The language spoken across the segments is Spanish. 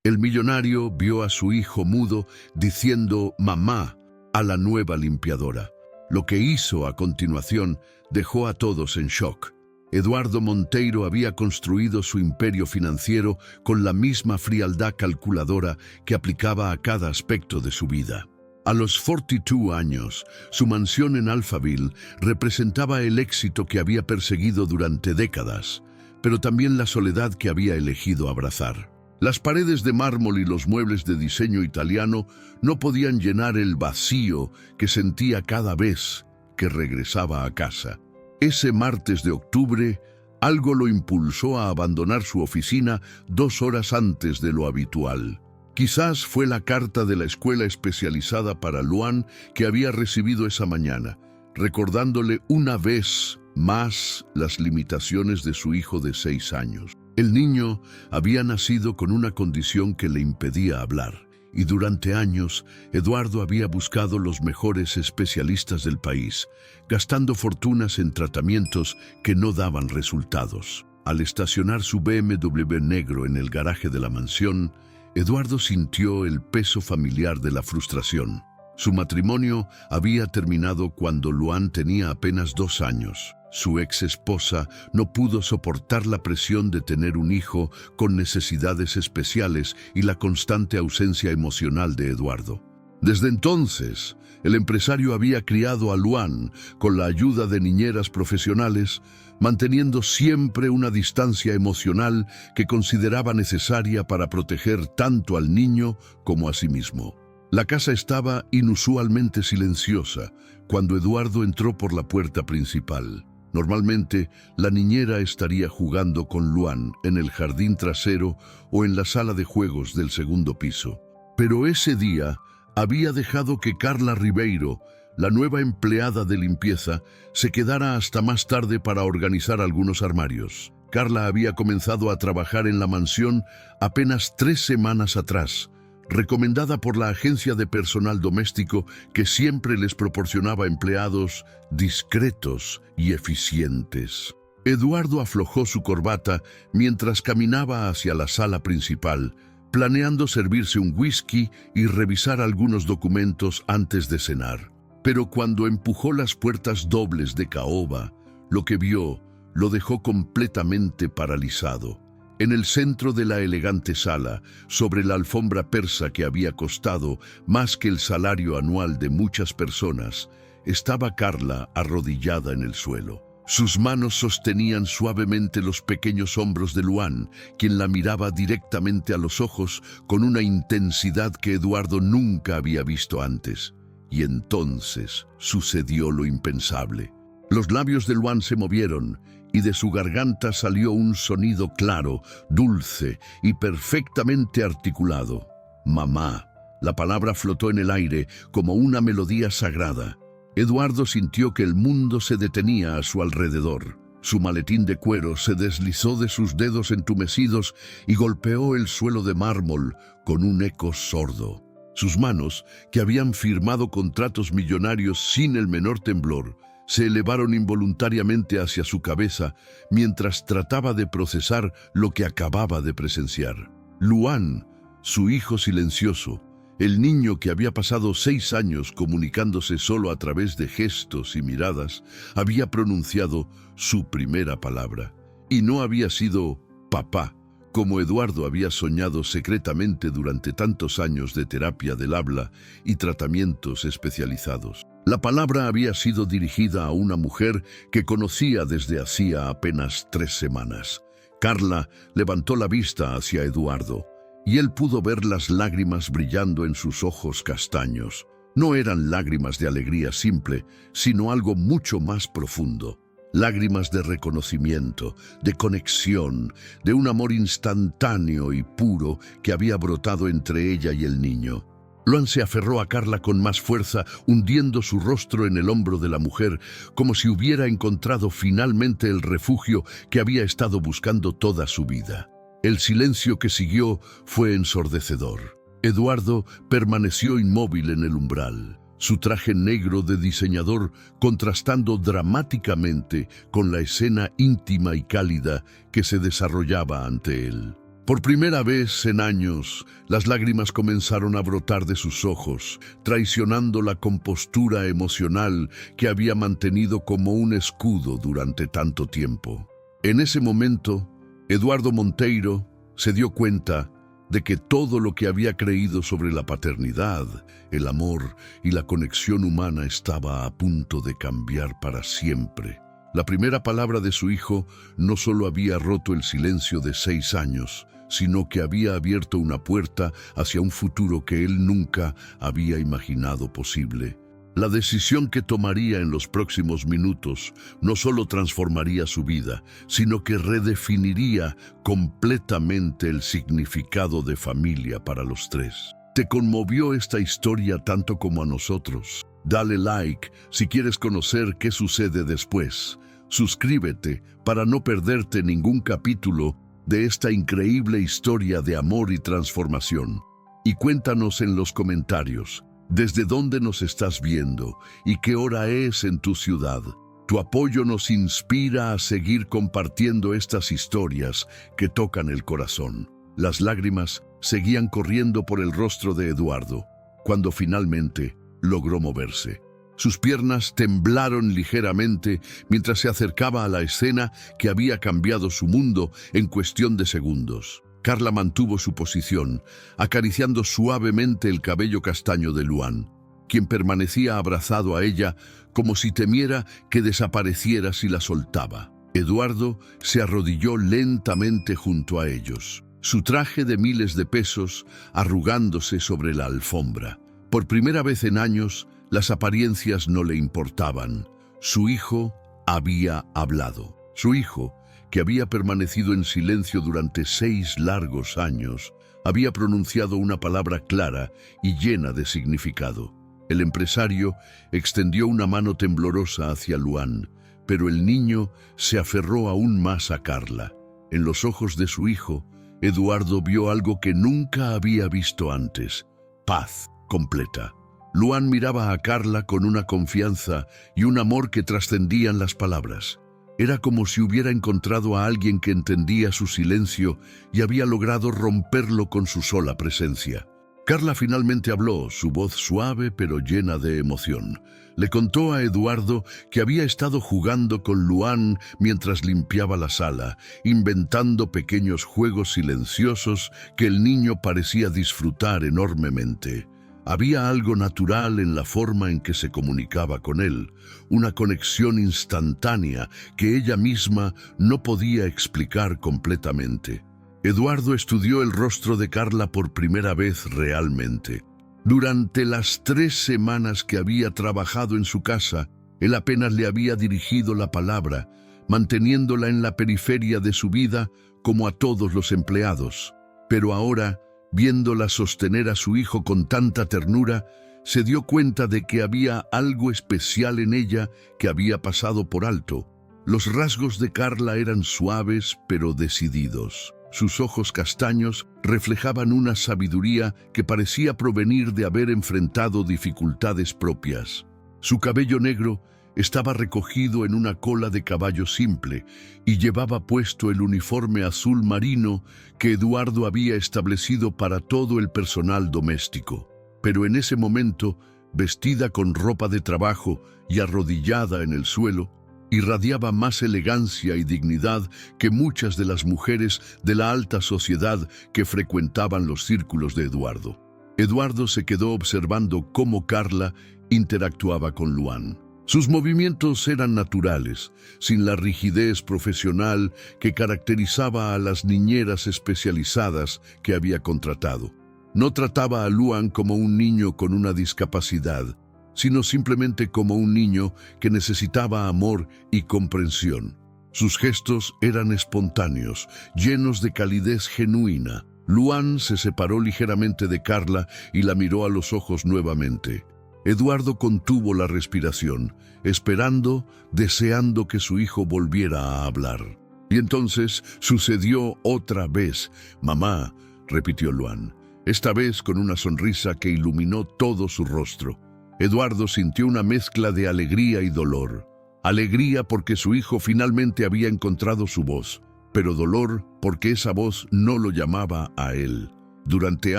El millonario vio a su hijo mudo diciendo «mamá» a la nueva limpiadora. Lo que hizo a continuación dejó a todos en shock. Eduardo Monteiro había construido su imperio financiero con la misma frialdad calculadora que aplicaba a cada aspecto de su vida. A los 42 años, su mansión en Alphaville representaba el éxito que había perseguido durante décadas, pero también la soledad que había elegido abrazar. Las paredes de mármol y los muebles de diseño italiano no podían llenar el vacío que sentía cada vez que regresaba a casa. Ese martes de octubre, algo lo impulsó a abandonar su oficina 2 horas antes de lo habitual. Quizás fue la carta de la escuela especializada para Luan que había recibido esa mañana, recordándole una vez más las limitaciones de su hijo de 6 años. El niño había nacido con una condición que le impedía hablar, y durante años Eduardo había buscado los mejores especialistas del país, gastando fortunas en tratamientos que no daban resultados. Al estacionar su BMW negro en el garaje de la mansión, Eduardo sintió el peso familiar de la frustración. Su matrimonio había terminado cuando Luan tenía apenas 2 años. Su ex esposa no pudo soportar la presión de tener un hijo con necesidades especiales y la constante ausencia emocional de Eduardo. Desde entonces, el empresario había criado a Luan con la ayuda de niñeras profesionales, manteniendo siempre una distancia emocional que consideraba necesaria para proteger tanto al niño como a sí mismo. La casa estaba inusualmente silenciosa cuando Eduardo entró por la puerta principal. Normalmente, la niñera estaría jugando con Luan en el jardín trasero o en la sala de juegos del segundo piso. Pero ese día había dejado que Carla Ribeiro, la nueva empleada de limpieza, se quedara hasta más tarde para organizar algunos armarios. Carla había comenzado a trabajar en la mansión apenas 3 semanas atrás, recomendada por la agencia de personal doméstico que siempre les proporcionaba empleados discretos y eficientes. Eduardo aflojó su corbata mientras caminaba hacia la sala principal, planeando servirse un whisky y revisar algunos documentos antes de cenar. Pero cuando empujó las puertas dobles de caoba, lo que vio lo dejó completamente paralizado. En el centro de la elegante sala, sobre la alfombra persa que había costado más que el salario anual de muchas personas, estaba Carla arrodillada en el suelo. Sus manos sostenían suavemente los pequeños hombros de Luan, quien la miraba directamente a los ojos con una intensidad que Eduardo nunca había visto antes. Y entonces sucedió lo impensable. Los labios de Luan se movieron, y de su garganta salió un sonido claro, dulce y perfectamente articulado. «Mamá». La palabra flotó en el aire como una melodía sagrada. Eduardo sintió que el mundo se detenía a su alrededor. Su maletín de cuero se deslizó de sus dedos entumecidos y golpeó el suelo de mármol con un eco sordo. Sus manos, que habían firmado contratos millonarios sin el menor temblor, se elevaron involuntariamente hacia su cabeza mientras trataba de procesar lo que acababa de presenciar. Luan, su hijo silencioso, el niño que había pasado 6 años comunicándose solo a través de gestos y miradas, había pronunciado su primera palabra. Y no había sido papá, como Eduardo había soñado secretamente durante tantos años de terapia del habla y tratamientos especializados. La palabra había sido dirigida a una mujer que conocía desde hacía apenas 3 semanas. Carla levantó la vista hacia Eduardo, y él pudo ver las lágrimas brillando en sus ojos castaños. No eran lágrimas de alegría simple, sino algo mucho más profundo. Lágrimas de reconocimiento, de conexión, de un amor instantáneo y puro que había brotado entre ella y el niño. Luan se aferró a Carla con más fuerza, hundiendo su rostro en el hombro de la mujer, como si hubiera encontrado finalmente el refugio que había estado buscando toda su vida. El silencio que siguió fue ensordecedor. Eduardo permaneció inmóvil en el umbral, su traje negro de diseñador contrastando dramáticamente con la escena íntima y cálida que se desarrollaba ante él. Por primera vez en años, las lágrimas comenzaron a brotar de sus ojos, traicionando la compostura emocional que había mantenido como un escudo durante tanto tiempo. En ese momento, Eduardo Monteiro se dio cuenta de que todo lo que había creído sobre la paternidad, el amor y la conexión humana estaba a punto de cambiar para siempre. La primera palabra de su hijo no solo había roto el silencio de 6 años, sino que había abierto una puerta hacia un futuro que él nunca había imaginado posible. La decisión que tomaría en los próximos minutos no solo transformaría su vida, sino que redefiniría completamente el significado de familia para los 3. ¿Te conmovió esta historia tanto como a nosotros? Dale like si quieres conocer qué sucede después. Suscríbete para no perderte ningún capítulo de esta increíble historia de amor y transformación. Y cuéntanos en los comentarios desde dónde nos estás viendo y qué hora es en tu ciudad. Tu apoyo nos inspira a seguir compartiendo estas historias que tocan el corazón. Las lágrimas seguían corriendo por el rostro de Eduardo cuando finalmente logró moverse. Sus piernas temblaron ligeramente mientras se acercaba a la escena que había cambiado su mundo en cuestión de segundos. Carla mantuvo su posición, acariciando suavemente el cabello castaño de Luan, quien permanecía abrazado a ella como si temiera que desapareciera si la soltaba. Eduardo se arrodilló lentamente junto a ellos, su traje de miles de pesos arrugándose sobre la alfombra. Por primera vez en años, las apariencias no le importaban. Su hijo había hablado. Su hijo, que había permanecido en silencio durante 6 largos años, había pronunciado una palabra clara y llena de significado. El empresario extendió una mano temblorosa hacia Luan, pero el niño se aferró aún más a Carla. En los ojos de su hijo, Eduardo vio algo que nunca había visto antes: paz completa. Luan miraba a Carla con una confianza y un amor que trascendían las palabras. Era como si hubiera encontrado a alguien que entendía su silencio y había logrado romperlo con su sola presencia. Carla finalmente habló, su voz suave pero llena de emoción. Le contó a Eduardo que había estado jugando con Luan mientras limpiaba la sala, inventando pequeños juegos silenciosos que el niño parecía disfrutar enormemente. Había algo natural en la forma en que se comunicaba con él, una conexión instantánea que ella misma no podía explicar completamente. Eduardo estudió el rostro de Carla por primera vez realmente. Durante las 3 semanas que había trabajado en su casa, él apenas le había dirigido la palabra, manteniéndola en la periferia de su vida como a todos los empleados. Pero ahora, viéndola sostener a su hijo con tanta ternura, se dio cuenta de que había algo especial en ella que había pasado por alto. Los rasgos de Carla eran suaves pero decididos. Sus ojos castaños reflejaban una sabiduría que parecía provenir de haber enfrentado dificultades propias. Su cabello negro estaba recogido en una cola de caballo simple y llevaba puesto el uniforme azul marino que Eduardo había establecido para todo el personal doméstico. Pero en ese momento, vestida con ropa de trabajo y arrodillada en el suelo, irradiaba más elegancia y dignidad que muchas de las mujeres de la alta sociedad que frecuentaban los círculos de Eduardo. Eduardo se quedó observando cómo Carla interactuaba con Luan. Sus movimientos eran naturales, sin la rigidez profesional que caracterizaba a las niñeras especializadas que había contratado. No trataba a Luan como un niño con una discapacidad, sino simplemente como un niño que necesitaba amor y comprensión. Sus gestos eran espontáneos, llenos de calidez genuina. Luan se separó ligeramente de Carla y la miró a los ojos nuevamente. Eduardo contuvo la respiración, esperando, deseando que su hijo volviera a hablar. Y entonces sucedió otra vez. «Mamá», repitió Luan, esta vez con una sonrisa que iluminó todo su rostro. Eduardo sintió una mezcla de alegría y dolor. Alegría porque su hijo finalmente había encontrado su voz, pero dolor porque esa voz no lo llamaba a él. Durante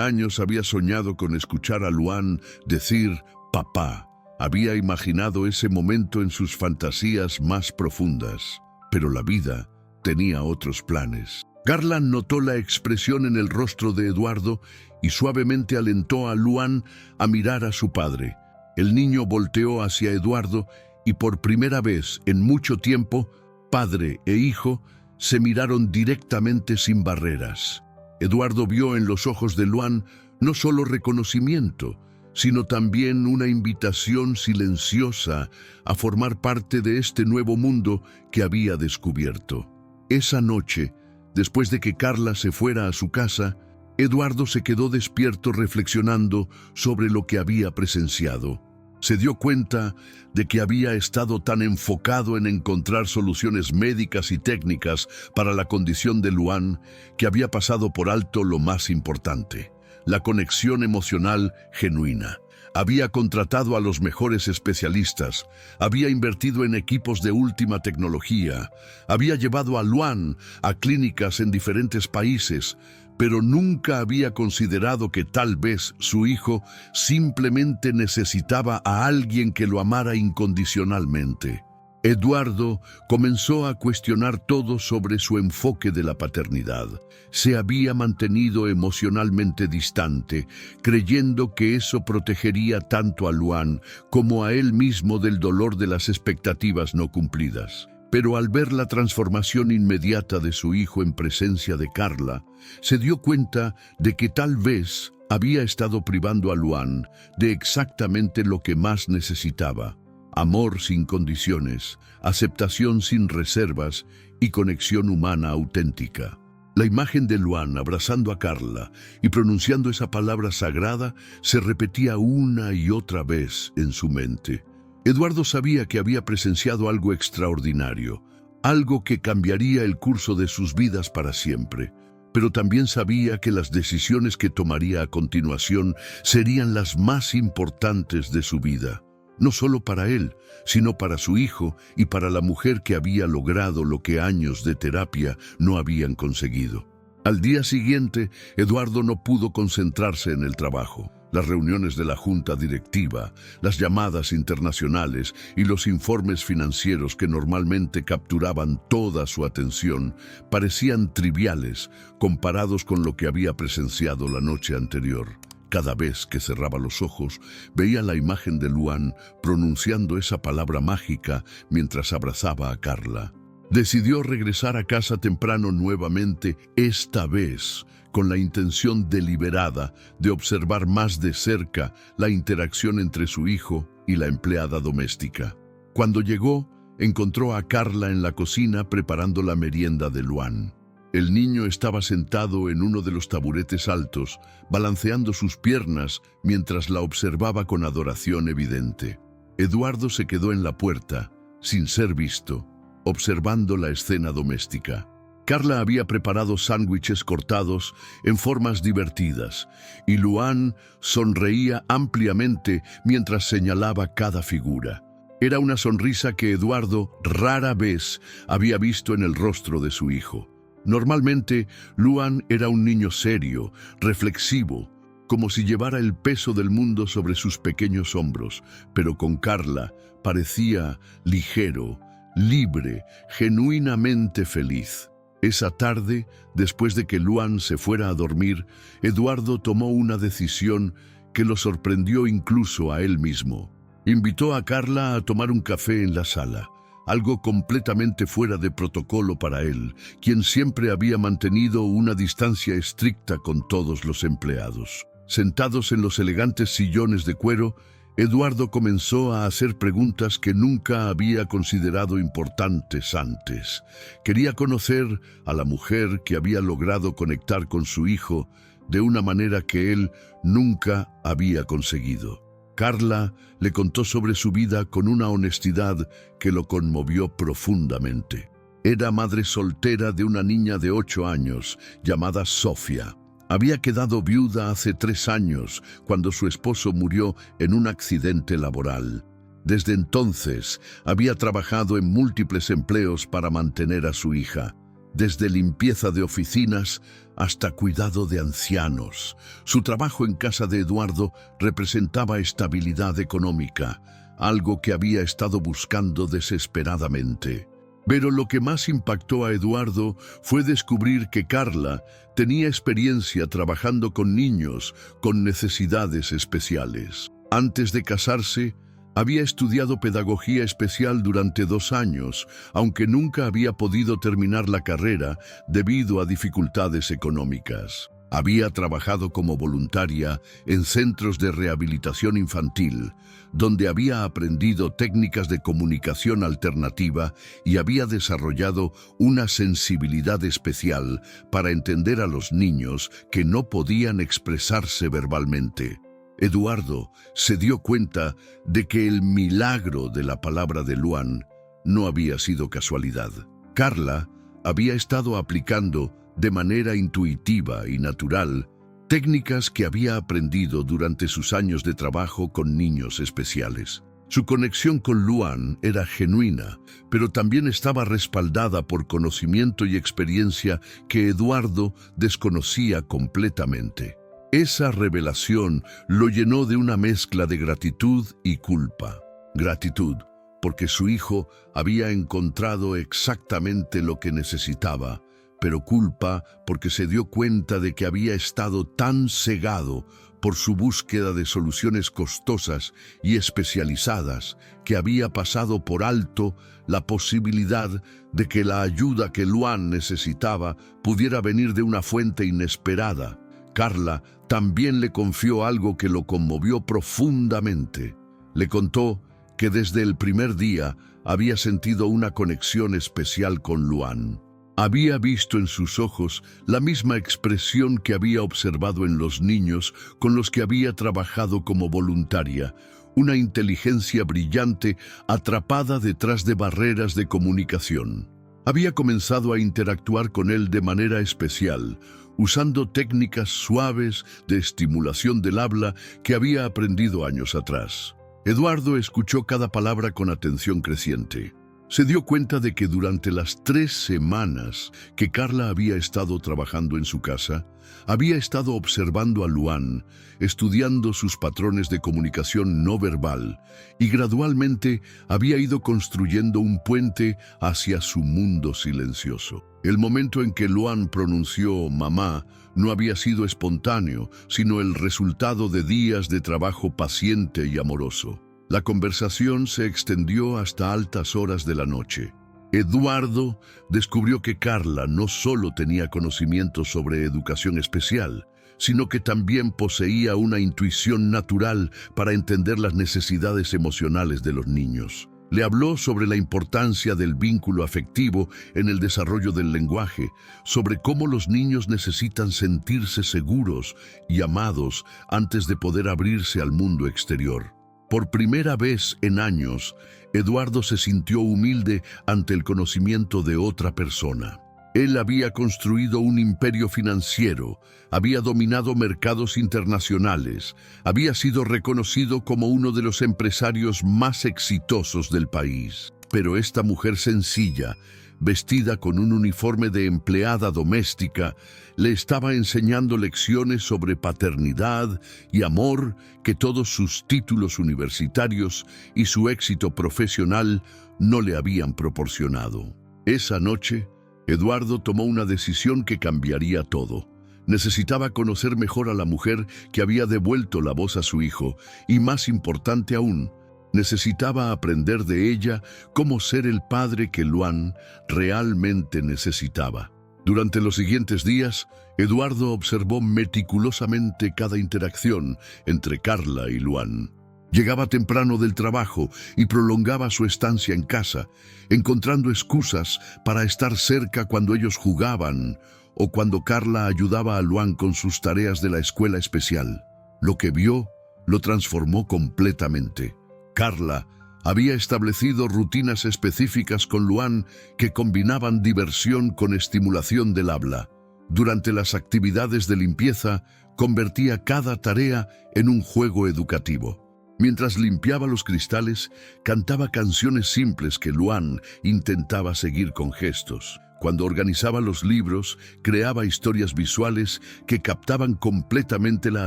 años había soñado con escuchar a Luan decir «papá». Había imaginado ese momento en sus fantasías más profundas, pero la vida tenía otros planes. Carla notó la expresión en el rostro de Eduardo y suavemente alentó a Luan a mirar a su padre. El niño volteó hacia Eduardo y por primera vez en mucho tiempo, padre e hijo se miraron directamente sin barreras. Eduardo vio en los ojos de Luan no solo reconocimiento, sino también una invitación silenciosa a formar parte de este nuevo mundo que había descubierto. Esa noche, después de que Carla se fuera a su casa, Eduardo se quedó despierto reflexionando sobre lo que había presenciado. Se dio cuenta de que había estado tan enfocado en encontrar soluciones médicas y técnicas para la condición de Luan que había pasado por alto lo más importante: la conexión emocional genuina. Había contratado a los mejores especialistas, había invertido en equipos de última tecnología, había llevado a Luan a clínicas en diferentes países, pero nunca había considerado que tal vez su hijo simplemente necesitaba a alguien que lo amara incondicionalmente. Eduardo comenzó a cuestionar todo sobre su enfoque de la paternidad. Se había mantenido emocionalmente distante, creyendo que eso protegería tanto a Luan como a él mismo del dolor de las expectativas no cumplidas. Pero al ver la transformación inmediata de su hijo en presencia de Carla, se dio cuenta de que tal vez había estado privando a Luan de exactamente lo que más necesitaba: amor sin condiciones, aceptación sin reservas y conexión humana auténtica. La imagen de Luan abrazando a Carla y pronunciando esa palabra sagrada se repetía una y otra vez en su mente. Eduardo sabía que había presenciado algo extraordinario, algo que cambiaría el curso de sus vidas para siempre, pero también sabía que las decisiones que tomaría a continuación serían las más importantes de su vida, no solo para él, sino para su hijo y para la mujer que había logrado lo que años de terapia no habían conseguido. Al día siguiente, Eduardo no pudo concentrarse en el trabajo. Las reuniones de la junta directiva, las llamadas internacionales y los informes financieros que normalmente capturaban toda su atención parecían triviales comparados con lo que había presenciado la noche anterior. Cada vez que cerraba los ojos, veía la imagen de Luan pronunciando esa palabra mágica mientras abrazaba a Carla. Decidió regresar a casa temprano nuevamente, esta vez con la intención deliberada de observar más de cerca la interacción entre su hijo y la empleada doméstica. Cuando llegó, encontró a Carla en la cocina preparando la merienda de Luan. El niño estaba sentado en uno de los taburetes altos, balanceando sus piernas mientras la observaba con adoración evidente. Eduardo se quedó en la puerta, sin ser visto, observando la escena doméstica. Carla había preparado sándwiches cortados en formas divertidas, y Luan sonreía ampliamente mientras señalaba cada figura. Era una sonrisa que Eduardo rara vez había visto en el rostro de su hijo. Normalmente, Luan era un niño serio, reflexivo, como si llevara el peso del mundo sobre sus pequeños hombros, pero con Carla parecía ligero, libre, genuinamente feliz. Esa tarde, después de que Luan se fuera a dormir, Eduardo tomó una decisión que lo sorprendió incluso a él mismo. Invitó a Carla a tomar un café en la sala, algo completamente fuera de protocolo para él, quien siempre había mantenido una distancia estricta con todos los empleados. Sentados en los elegantes sillones de cuero, Eduardo comenzó a hacer preguntas que nunca había considerado importantes antes. Quería conocer a la mujer que había logrado conectar con su hijo de una manera que él nunca había conseguido. Carla le contó sobre su vida con una honestidad que lo conmovió profundamente. Era madre soltera de una niña de 8 años, llamada Sofía. Había quedado viuda hace 3 años, cuando su esposo murió en un accidente laboral. Desde entonces, había trabajado en múltiples empleos para mantener a su hija. desde limpieza de oficinas hasta cuidado de ancianos. Su trabajo en casa de Eduardo representaba estabilidad económica, algo que había estado buscando desesperadamente. Pero lo que más impactó a Eduardo fue descubrir que Carla tenía experiencia trabajando con niños con necesidades especiales. Antes de casarse, había estudiado pedagogía especial durante 2 años, aunque nunca había podido terminar la carrera debido a dificultades económicas. Había trabajado como voluntaria en centros de rehabilitación infantil, donde había aprendido técnicas de comunicación alternativa y había desarrollado una sensibilidad especial para entender a los niños que no podían expresarse verbalmente. Eduardo se dio cuenta de que el milagro de la palabra de Luan no había sido casualidad. Carla había estado aplicando de manera intuitiva y natural técnicas que había aprendido durante sus años de trabajo con niños especiales. Su conexión con Luan era genuina, pero también estaba respaldada por conocimiento y experiencia que Eduardo desconocía completamente. Esa revelación lo llenó de una mezcla de gratitud y culpa. Gratitud, porque su hijo había encontrado exactamente lo que necesitaba, pero culpa porque se dio cuenta de que había estado tan cegado por su búsqueda de soluciones costosas y especializadas que había pasado por alto la posibilidad de que la ayuda que Luan necesitaba pudiera venir de una fuente inesperada. Carla también le confió algo que lo conmovió profundamente. Le contó que desde el primer día había sentido una conexión especial con Luan. Había visto en sus ojos la misma expresión que había observado en los niños con los que había trabajado como voluntaria, una inteligencia brillante atrapada detrás de barreras de comunicación. Había comenzado a interactuar con él de manera especial, usando técnicas suaves de estimulación del habla que había aprendido años atrás. Eduardo escuchó cada palabra con atención creciente. Se dio cuenta de que durante las 3 semanas que Carla había estado trabajando en su casa, había estado observando a Luan, estudiando sus patrones de comunicación no verbal y gradualmente había ido construyendo un puente hacia su mundo silencioso. El momento en que Luan pronunció mamá no había sido espontáneo, sino el resultado de días de trabajo paciente y amoroso. La conversación se extendió hasta altas horas de la noche. Eduardo descubrió que Carla no solo tenía conocimientos sobre educación especial, sino que también poseía una intuición natural para entender las necesidades emocionales de los niños. Le habló sobre la importancia del vínculo afectivo en el desarrollo del lenguaje, sobre cómo los niños necesitan sentirse seguros y amados antes de poder abrirse al mundo exterior. Por primera vez en años, Eduardo se sintió humilde ante el conocimiento de otra persona. Él había construido un imperio financiero, había dominado mercados internacionales, había sido reconocido como uno de los empresarios más exitosos del país. Pero esta mujer sencilla, vestida con un uniforme de empleada doméstica, le estaba enseñando lecciones sobre paternidad y amor que todos sus títulos universitarios y su éxito profesional no le habían proporcionado. Esa noche, Eduardo tomó una decisión que cambiaría todo. Necesitaba conocer mejor a la mujer que había devuelto la voz a su hijo y, más importante aún, necesitaba aprender de ella cómo ser el padre que Luan realmente necesitaba. Durante los siguientes días, Eduardo observó meticulosamente cada interacción entre Carla y Luan. Llegaba temprano del trabajo y prolongaba su estancia en casa, encontrando excusas para estar cerca cuando ellos jugaban o cuando Carla ayudaba a Luan con sus tareas de la escuela especial. Lo que vio lo transformó completamente. Carla había establecido rutinas específicas con Luan que combinaban diversión con estimulación del habla. Durante las actividades de limpieza, convertía cada tarea en un juego educativo. Mientras limpiaba los cristales, cantaba canciones simples que Luan intentaba seguir con gestos. Cuando organizaba los libros, creaba historias visuales que captaban completamente la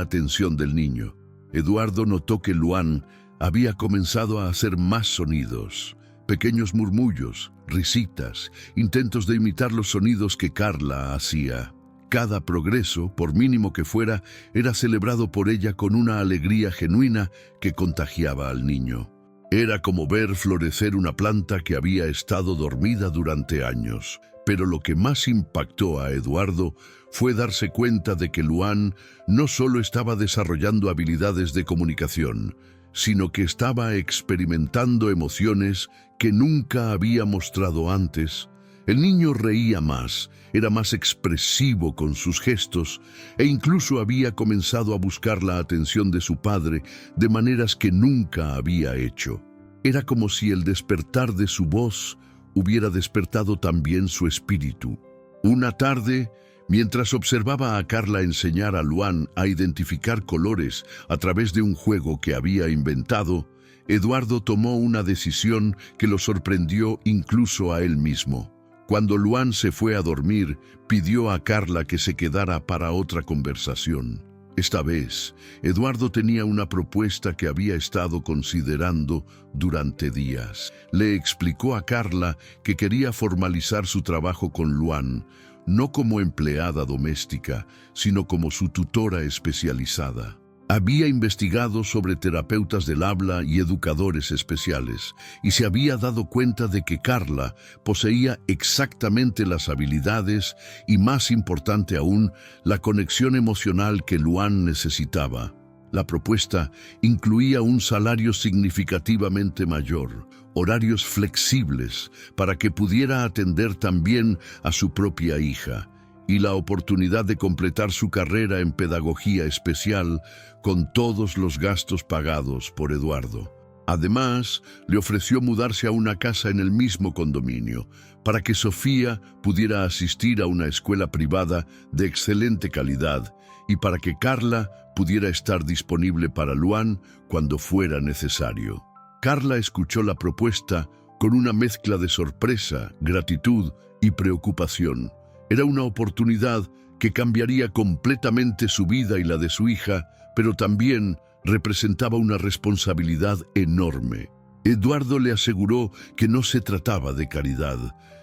atención del niño. Eduardo notó que Luan había comenzado a hacer más sonidos, pequeños murmullos, risitas, intentos de imitar los sonidos que Carla hacía. Cada progreso, por mínimo que fuera, era celebrado por ella con una alegría genuina que contagiaba al niño. Era como ver florecer una planta que había estado dormida durante años. Pero lo que más impactó a Eduardo fue darse cuenta de que Luan no solo estaba desarrollando habilidades de comunicación, sino que estaba experimentando emociones que nunca había mostrado antes. El niño reía más, era más expresivo con sus gestos e incluso había comenzado a buscar la atención de su padre de maneras que nunca había hecho. Era como si el despertar de su voz hubiera despertado también su espíritu. Una tarde, mientras observaba a Carla enseñar a Luan a identificar colores a través de un juego que había inventado, Eduardo tomó una decisión que lo sorprendió incluso a él mismo. Cuando Luan se fue a dormir, pidió a Carla que se quedara para otra conversación. Esta vez, Eduardo tenía una propuesta que había estado considerando durante días. Le explicó a Carla que quería formalizar su trabajo con Luan, no como empleada doméstica, sino como su tutora especializada. Había investigado sobre terapeutas del habla y educadores especiales, y se había dado cuenta de que Carla poseía exactamente las habilidades y, más importante aún, la conexión emocional que Luan necesitaba. La propuesta incluía un salario significativamente mayor, horarios flexibles para que pudiera atender también a su propia hija, y la oportunidad de completar su carrera en pedagogía especial con todos los gastos pagados por Eduardo. Además, le ofreció mudarse a una casa en el mismo condominio, para que Sofía pudiera asistir a una escuela privada de excelente calidad y para que Carla pudiera estar disponible para Luan cuando fuera necesario. Carla escuchó la propuesta con una mezcla de sorpresa, gratitud y preocupación. Era una oportunidad que cambiaría completamente su vida y la de su hija, pero también representaba una responsabilidad enorme. Eduardo le aseguró que no se trataba de caridad,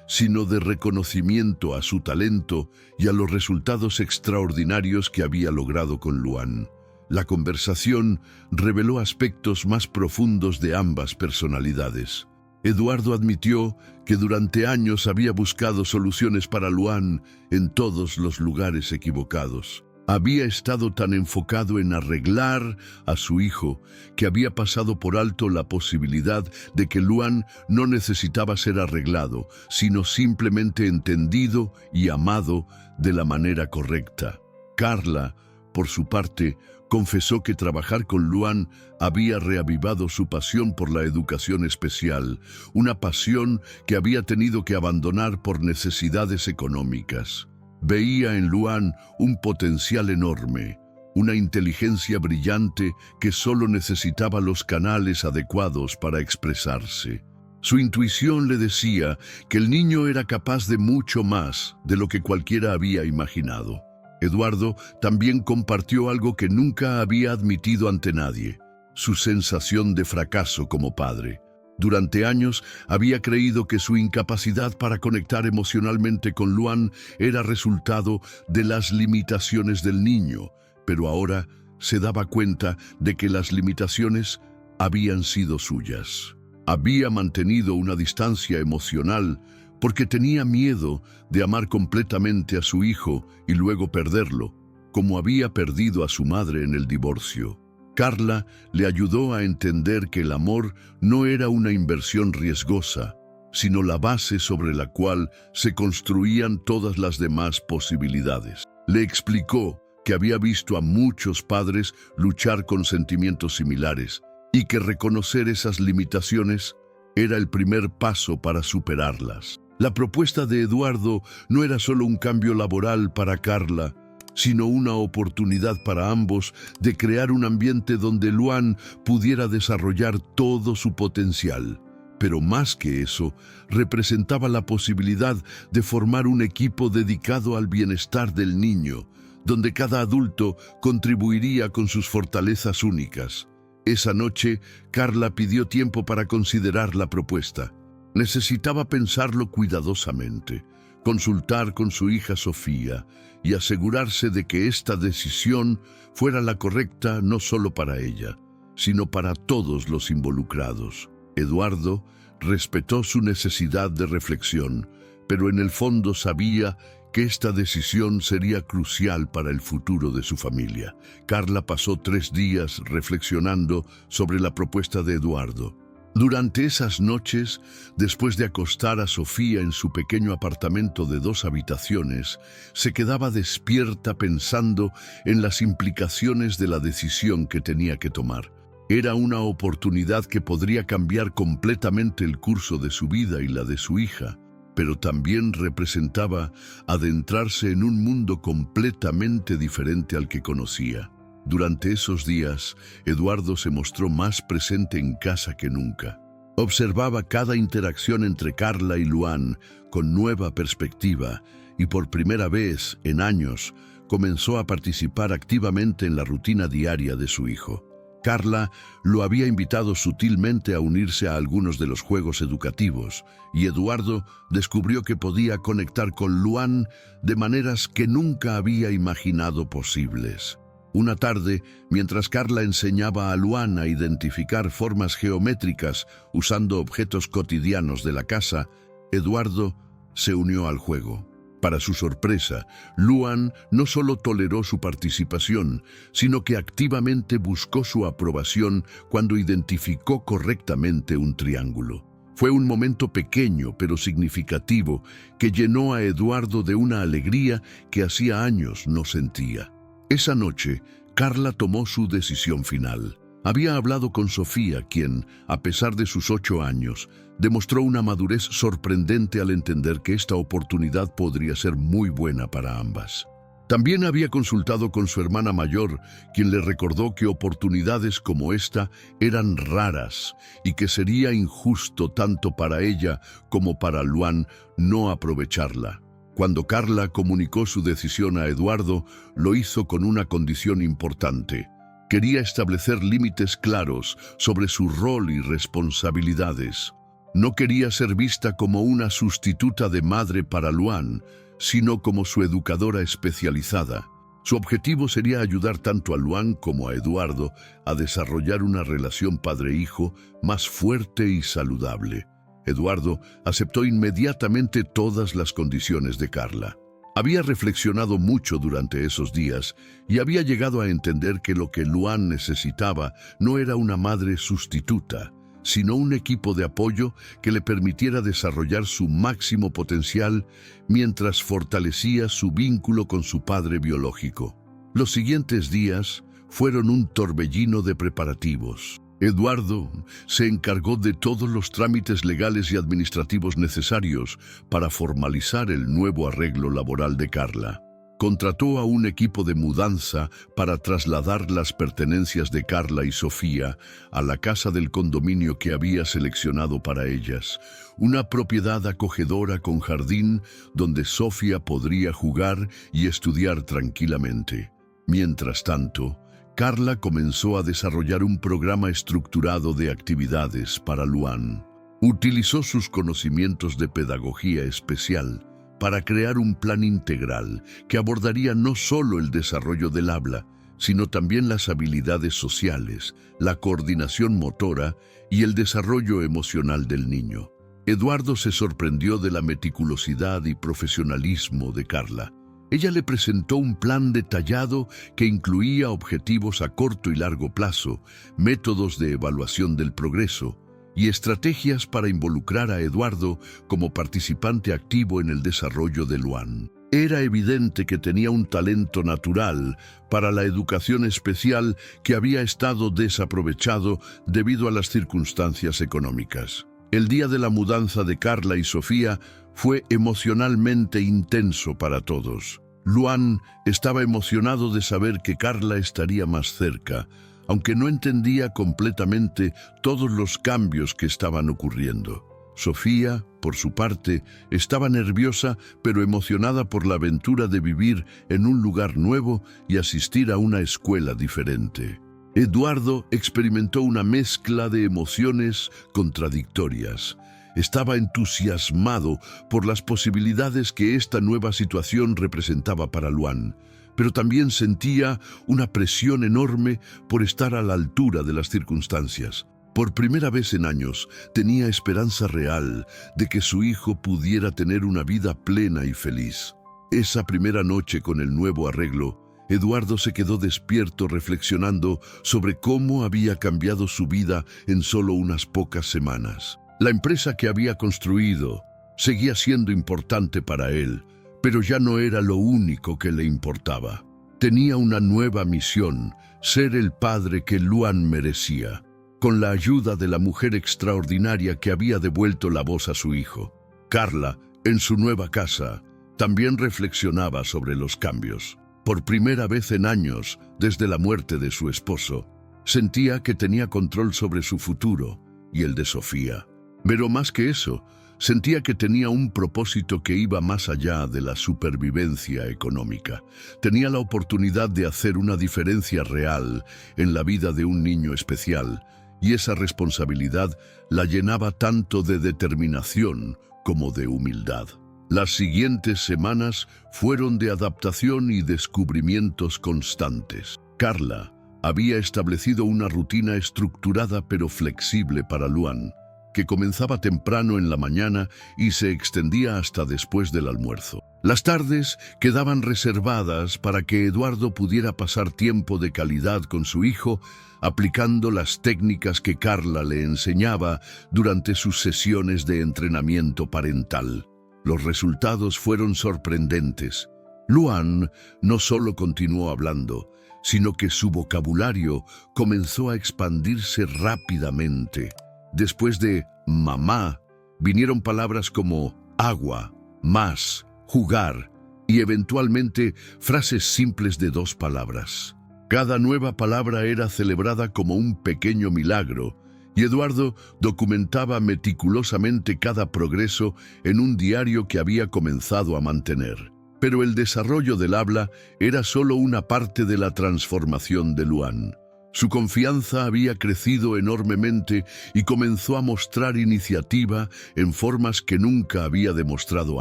sino de reconocimiento a su talento y a los resultados extraordinarios que había logrado con Luan. La conversación reveló aspectos más profundos de ambas personalidades. Eduardo admitió que durante años había buscado soluciones para Luan en todos los lugares equivocados. Había estado tan enfocado en arreglar a su hijo que había pasado por alto la posibilidad de que Luan no necesitaba ser arreglado, sino simplemente entendido y amado de la manera correcta. Carla, por su parte, confesó que trabajar con Luan había reavivado su pasión por la educación especial, una pasión que había tenido que abandonar por necesidades económicas. Veía en Luan un potencial enorme, una inteligencia brillante que solo necesitaba los canales adecuados para expresarse. Su intuición le decía que el niño era capaz de mucho más de lo que cualquiera había imaginado. Eduardo también compartió algo que nunca había admitido ante nadie: su sensación de fracaso como padre. Durante años había creído que su incapacidad para conectar emocionalmente con Luan era resultado de las limitaciones del niño, pero ahora se daba cuenta de que las limitaciones habían sido suyas. Había mantenido una distancia emocional porque tenía miedo de amar completamente a su hijo y luego perderlo, como había perdido a su madre en el divorcio. Carla le ayudó a entender que el amor no era una inversión riesgosa, sino la base sobre la cual se construían todas las demás posibilidades. Le explicó que había visto a muchos padres luchar con sentimientos similares y que reconocer esas limitaciones era el primer paso para superarlas. La propuesta de Eduardo no era solo un cambio laboral para Carla, sino una oportunidad para ambos de crear un ambiente donde Luan pudiera desarrollar todo su potencial. Pero más que eso, representaba la posibilidad de formar un equipo dedicado al bienestar del niño, donde cada adulto contribuiría con sus fortalezas únicas. Esa noche, Carla pidió tiempo para considerar la propuesta. Necesitaba pensarlo cuidadosamente, consultar con su hija Sofía y asegurarse de que esta decisión fuera la correcta no solo para ella, sino para todos los involucrados. Eduardo respetó su necesidad de reflexión, pero en el fondo sabía que esta decisión sería crucial para el futuro de su familia. Carla pasó 3 días reflexionando sobre la propuesta de Eduardo. Durante esas noches, después de acostar a Sofía en su pequeño apartamento de 2 habitaciones, se quedaba despierta pensando en las implicaciones de la decisión que tenía que tomar. Era una oportunidad que podría cambiar completamente el curso de su vida y la de su hija, pero también representaba adentrarse en un mundo completamente diferente al que conocía. Durante esos días, Eduardo se mostró más presente en casa que nunca. Observaba cada interacción entre Carla y Luan con nueva perspectiva y por primera vez en años comenzó a participar activamente en la rutina diaria de su hijo. Carla lo había invitado sutilmente a unirse a algunos de los juegos educativos y Eduardo descubrió que podía conectar con Luan de maneras que nunca había imaginado posibles. Una tarde, mientras Carla enseñaba a Luan a identificar formas geométricas usando objetos cotidianos de la casa, Eduardo se unió al juego. Para su sorpresa, Luan no solo toleró su participación, sino que activamente buscó su aprobación cuando identificó correctamente un triángulo. Fue un momento pequeño pero significativo que llenó a Eduardo de una alegría que hacía años no sentía. Esa noche, Carla tomó su decisión final. Había hablado con Sofía, quien, a pesar de sus 8 años, demostró una madurez sorprendente al entender que esta oportunidad podría ser muy buena para ambas. También había consultado con su hermana mayor, quien le recordó que oportunidades como esta eran raras y que sería injusto tanto para ella como para Luan no aprovecharla. Cuando Carla comunicó su decisión a Eduardo, lo hizo con una condición importante. Quería establecer límites claros sobre su rol y responsabilidades. No quería ser vista como una sustituta de madre para Luan, sino como su educadora especializada. Su objetivo sería ayudar tanto a Luan como a Eduardo a desarrollar una relación padre-hijo más fuerte y saludable. Eduardo aceptó inmediatamente todas las condiciones de Carla. Había reflexionado mucho durante esos días y había llegado a entender que lo que Luan necesitaba no era una madre sustituta, sino un equipo de apoyo que le permitiera desarrollar su máximo potencial mientras fortalecía su vínculo con su padre biológico. Los siguientes días fueron un torbellino de preparativos. Eduardo se encargó de todos los trámites legales y administrativos necesarios para formalizar el nuevo arreglo laboral de Carla. Contrató a un equipo de mudanza para trasladar las pertenencias de Carla y Sofía a la casa del condominio que había seleccionado para ellas, una propiedad acogedora con jardín donde Sofía podría jugar y estudiar tranquilamente. Mientras tanto, Carla comenzó a desarrollar un programa estructurado de actividades para Luan. Utilizó sus conocimientos de pedagogía especial para crear un plan integral que abordaría no solo el desarrollo del habla, sino también las habilidades sociales, la coordinación motora y el desarrollo emocional del niño. Eduardo se sorprendió de la meticulosidad y profesionalismo de Carla. Ella le presentó un plan detallado que incluía objetivos a corto y largo plazo, métodos de evaluación del progreso y estrategias para involucrar a Eduardo como participante activo en el desarrollo de Luan. Era evidente que tenía un talento natural para la educación especial que había estado desaprovechado debido a las circunstancias económicas. El día de la mudanza de Carla y Sofía fue emocionalmente intenso para todos. Luan estaba emocionado de saber que Carla estaría más cerca, aunque no entendía completamente todos los cambios que estaban ocurriendo. Sofía, por su parte, estaba nerviosa pero emocionada por la aventura de vivir en un lugar nuevo y asistir a una escuela diferente. Eduardo experimentó una mezcla de emociones contradictorias. Estaba entusiasmado por las posibilidades que esta nueva situación representaba para Luan, pero también sentía una presión enorme por estar a la altura de las circunstancias. Por primera vez en años, tenía esperanza real de que su hijo pudiera tener una vida plena y feliz. Esa primera noche con el nuevo arreglo, Eduardo se quedó despierto reflexionando sobre cómo había cambiado su vida en solo unas pocas semanas. La empresa que había construido seguía siendo importante para él, pero ya no era lo único que le importaba. Tenía una nueva misión: ser el padre que Luan merecía, con la ayuda de la mujer extraordinaria que había devuelto la voz a su hijo. Carla, en su nueva casa, también reflexionaba sobre los cambios. Por primera vez en años, desde la muerte de su esposo, sentía que tenía control sobre su futuro y el de Sofía. Pero más que eso, sentía que tenía un propósito que iba más allá de la supervivencia económica. Tenía la oportunidad de hacer una diferencia real en la vida de un niño especial, y esa responsabilidad la llenaba tanto de determinación como de humildad. Las siguientes semanas fueron de adaptación y descubrimientos constantes. Carla había establecido una rutina estructurada pero flexible para Luan, que comenzaba temprano en la mañana y se extendía hasta después del almuerzo. Las tardes quedaban reservadas para que Eduardo pudiera pasar tiempo de calidad con su hijo, aplicando las técnicas que Carla le enseñaba durante sus sesiones de entrenamiento parental. Los resultados fueron sorprendentes. Luan no solo continuó hablando, sino que su vocabulario comenzó a expandirse rápidamente. Después de mamá, vinieron palabras como agua, más, jugar y eventualmente frases simples de 2 palabras. Cada nueva palabra era celebrada como un pequeño milagro, y Eduardo documentaba meticulosamente cada progreso en un diario que había comenzado a mantener. Pero el desarrollo del habla era solo una parte de la transformación de Luan. Su confianza había crecido enormemente y comenzó a mostrar iniciativa en formas que nunca había demostrado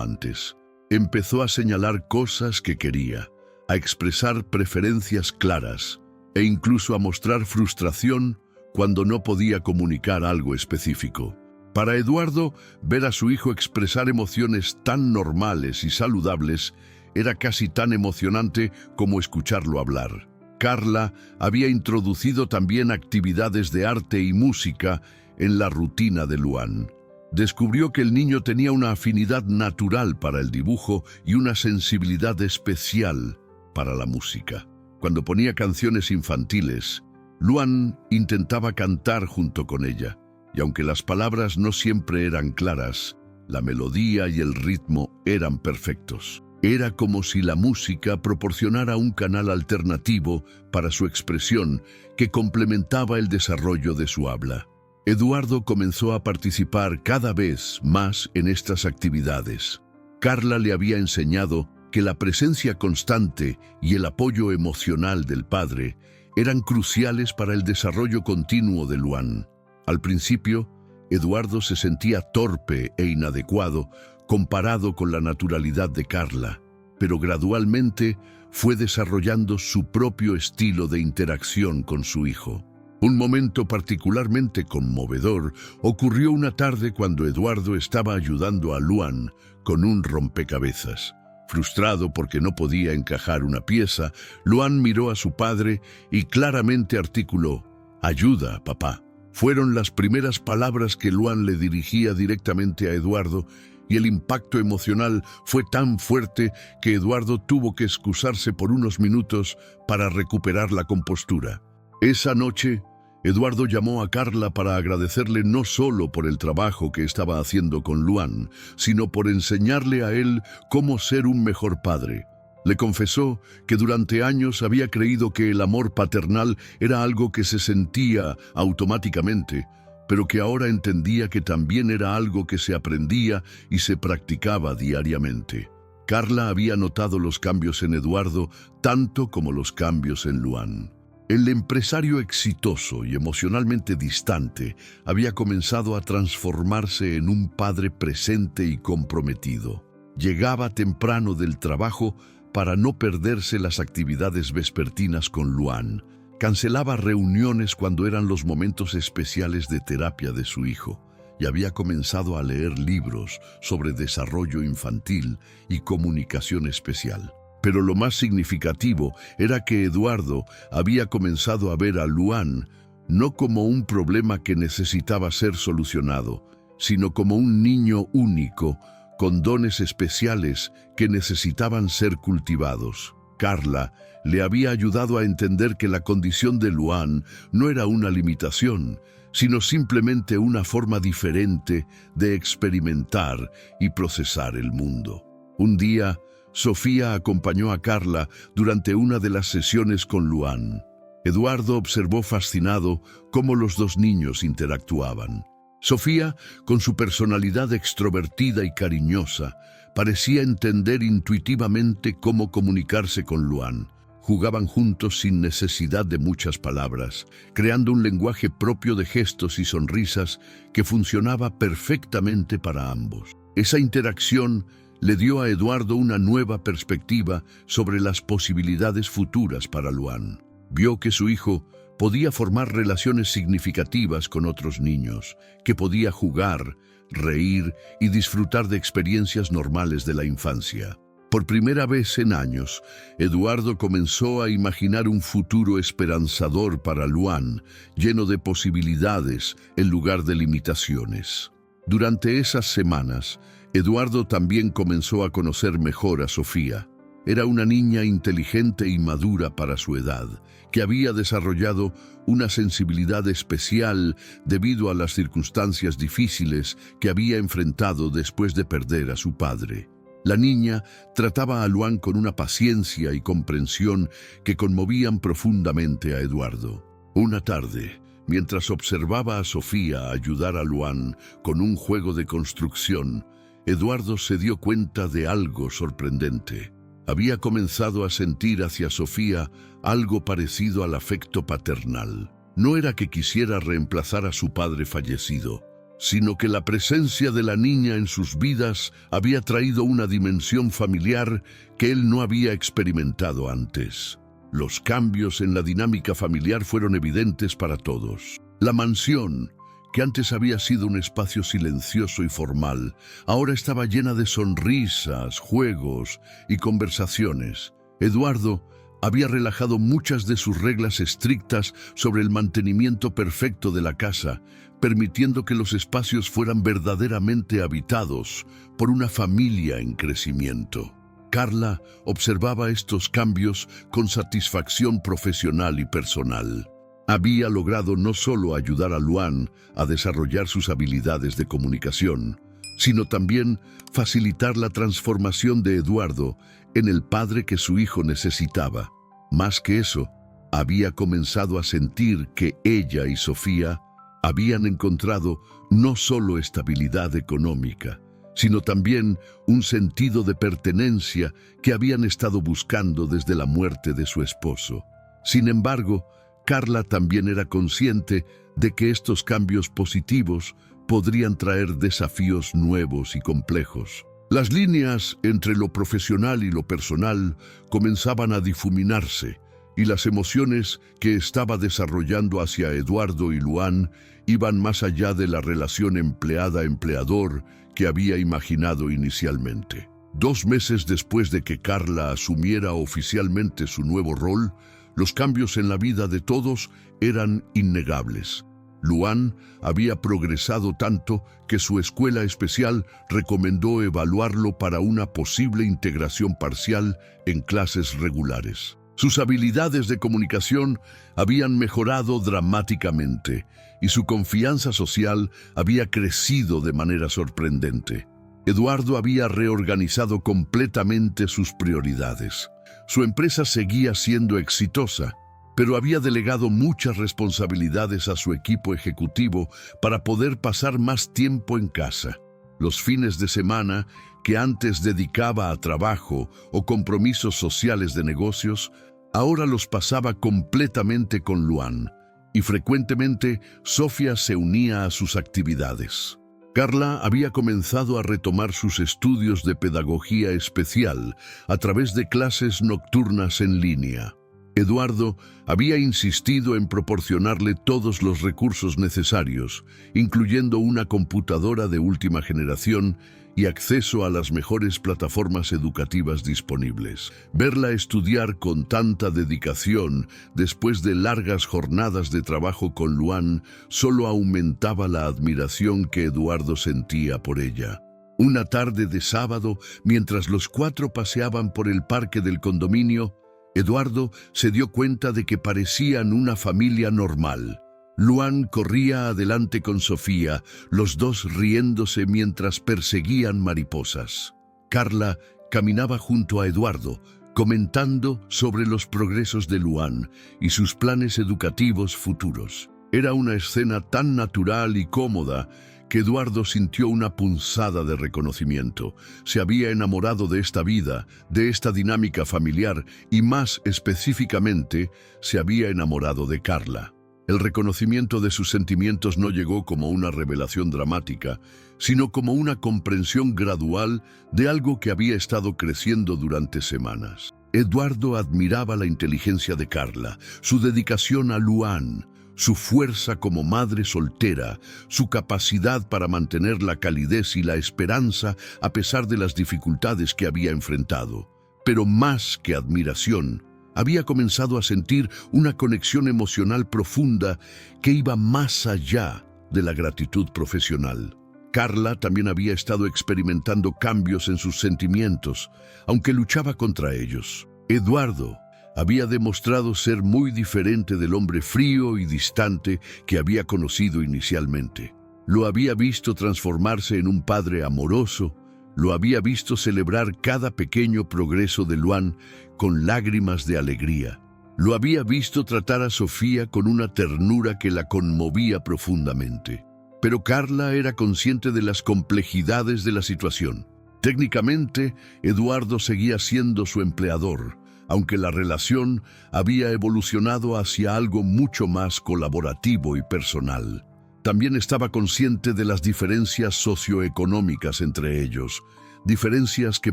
antes. Empezó a señalar cosas que quería, a expresar preferencias claras e incluso a mostrar frustración cuando no podía comunicar algo específico. Para Eduardo, ver a su hijo expresar emociones tan normales y saludables era casi tan emocionante como escucharlo hablar. Carla había introducido también actividades de arte y música en la rutina de Luan. Descubrió que el niño tenía una afinidad natural para el dibujo y una sensibilidad especial para la música. Cuando ponía canciones infantiles, Luan intentaba cantar junto con ella, y aunque las palabras no siempre eran claras, la melodía y el ritmo eran perfectos. Era como si la música proporcionara un canal alternativo para su expresión que complementaba el desarrollo de su habla. Eduardo comenzó a participar cada vez más en estas actividades. Carla le había enseñado que la presencia constante y el apoyo emocional del padre eran cruciales para el desarrollo continuo de Luan. Al principio, Eduardo se sentía torpe e inadecuado comparado con la naturalidad de Carla, pero gradualmente fue desarrollando su propio estilo de interacción con su hijo. Un momento particularmente conmovedor ocurrió una tarde cuando Eduardo estaba ayudando a Luan con un rompecabezas. Frustrado porque no podía encajar una pieza, Luan miró a su padre y claramente articuló: «Ayuda, papá». Fueron las primeras palabras que Luan le dirigía directamente a Eduardo, y el impacto emocional fue tan fuerte que Eduardo tuvo que excusarse por unos minutos para recuperar la compostura. Esa noche, Eduardo llamó a Carla para agradecerle no solo por el trabajo que estaba haciendo con Luan, sino por enseñarle a él cómo ser un mejor padre. Le confesó que durante años había creído que el amor paternal era algo que se sentía automáticamente, pero que ahora entendía que también era algo que se aprendía y se practicaba diariamente. Carla había notado los cambios en Eduardo tanto como los cambios en Luan. El empresario exitoso y emocionalmente distante había comenzado a transformarse en un padre presente y comprometido. Llegaba temprano del trabajo para no perderse las actividades vespertinas con Luan. Cancelaba reuniones cuando eran los momentos especiales de terapia de su hijo y había comenzado a leer libros sobre desarrollo infantil y comunicación especial. Pero lo más significativo era que Eduardo había comenzado a ver a Luan no como un problema que necesitaba ser solucionado, sino como un niño único, con dones especiales que necesitaban ser cultivados. Carla le había ayudado a entender que la condición de Luan no era una limitación, sino simplemente una forma diferente de experimentar y procesar el mundo. Un día, Sofía acompañó a Carla durante una de las sesiones con Luan. Eduardo observó fascinado cómo los dos niños interactuaban. Sofía, con su personalidad extrovertida y cariñosa, parecía entender intuitivamente cómo comunicarse con Luan. Jugaban juntos sin necesidad de muchas palabras, creando un lenguaje propio de gestos y sonrisas que funcionaba perfectamente para ambos. Esa interacción le dio a Eduardo una nueva perspectiva sobre las posibilidades futuras para Luan. Vio que su hijo podía formar relaciones significativas con otros niños, que podía jugar, reír y disfrutar de experiencias normales de la infancia. Por primera vez en años, Eduardo comenzó a imaginar un futuro esperanzador para Luan, lleno de posibilidades en lugar de limitaciones. Durante esas semanas, Eduardo también comenzó a conocer mejor a Sofía. Era una niña inteligente y madura para su edad, que había desarrollado una sensibilidad especial debido a las circunstancias difíciles que había enfrentado después de perder a su padre. La niña trataba a Luan con una paciencia y comprensión que conmovían profundamente a Eduardo. Una tarde, mientras observaba a Sofía ayudar a Luan con un juego de construcción, Eduardo se dio cuenta de algo sorprendente. Había comenzado a sentir hacia Sofía algo parecido al afecto paternal. No era que quisiera reemplazar a su padre fallecido, sino que la presencia de la niña en sus vidas había traído una dimensión familiar que él no había experimentado antes. Los cambios en la dinámica familiar fueron evidentes para todos. La mansión, que antes había sido un espacio silencioso y formal, ahora estaba llena de sonrisas, juegos y conversaciones. Eduardo había relajado muchas de sus reglas estrictas sobre el mantenimiento perfecto de la casa, permitiendo que los espacios fueran verdaderamente habitados por una familia en crecimiento. Carla observaba estos cambios con satisfacción profesional y personal. Había logrado no solo ayudar a Luan a desarrollar sus habilidades de comunicación, sino también facilitar la transformación de Eduardo en el padre que su hijo necesitaba. Más que eso, había comenzado a sentir que ella y Sofía habían encontrado no solo estabilidad económica, sino también un sentido de pertenencia que habían estado buscando desde la muerte de su esposo. Sin embargo, Carla también era consciente de que estos cambios positivos podrían traer desafíos nuevos y complejos. Las líneas entre lo profesional y lo personal comenzaban a difuminarse, y las emociones que estaba desarrollando hacia Eduardo y Luan iban más allá de la relación empleada-empleador que había imaginado inicialmente. 2 meses después de que Carla asumiera oficialmente su nuevo rol, los cambios en la vida de todos eran innegables. Luan había progresado tanto que su escuela especial recomendó evaluarlo para una posible integración parcial en clases regulares. Sus habilidades de comunicación habían mejorado dramáticamente y su confianza social había crecido de manera sorprendente. Eduardo había reorganizado completamente sus prioridades. Su empresa seguía siendo exitosa, pero había delegado muchas responsabilidades a su equipo ejecutivo para poder pasar más tiempo en casa. Los fines de semana, que antes dedicaba a trabajo o compromisos sociales de negocios, ahora los pasaba completamente con Luan, y frecuentemente Sofía se unía a sus actividades. Carla había comenzado a retomar sus estudios de pedagogía especial a través de clases nocturnas en línea. Eduardo había insistido en proporcionarle todos los recursos necesarios, incluyendo una computadora de última generación y acceso a las mejores plataformas educativas disponibles. Verla estudiar con tanta dedicación después de largas jornadas de trabajo con Luan solo aumentaba la admiración que Eduardo sentía por ella. Una tarde de sábado, mientras los cuatro paseaban por el parque del condominio, Eduardo se dio cuenta de que parecían una familia normal. Luan corría adelante con Sofía, los dos riéndose mientras perseguían mariposas. Carla caminaba junto a Eduardo, comentando sobre los progresos de Luan y sus planes educativos futuros. Era una escena tan natural y cómoda que Eduardo sintió una punzada de reconocimiento. Se había enamorado de esta vida, de esta dinámica familiar y, más específicamente, se había enamorado de Carla. El reconocimiento de sus sentimientos no llegó como una revelación dramática, sino como una comprensión gradual de algo que había estado creciendo durante semanas. Eduardo admiraba la inteligencia de Carla, su dedicación a Luan, su fuerza como madre soltera, su capacidad para mantener la calidez y la esperanza a pesar de las dificultades que había enfrentado. Pero más que admiración, había comenzado a sentir una conexión emocional profunda que iba más allá de la gratitud profesional. Carla también había estado experimentando cambios en sus sentimientos, aunque luchaba contra ellos. Eduardo había demostrado ser muy diferente del hombre frío y distante que había conocido inicialmente. Lo había visto transformarse en un padre amoroso, lo había visto celebrar cada pequeño progreso de Luan con lágrimas de alegría. Lo había visto tratar a Sofía con una ternura que la conmovía profundamente. Pero Carla era consciente de las complejidades de la situación. Técnicamente, Eduardo seguía siendo su empleador, aunque la relación había evolucionado hacia algo mucho más colaborativo y personal. También estaba consciente de las diferencias socioeconómicas entre ellos, diferencias que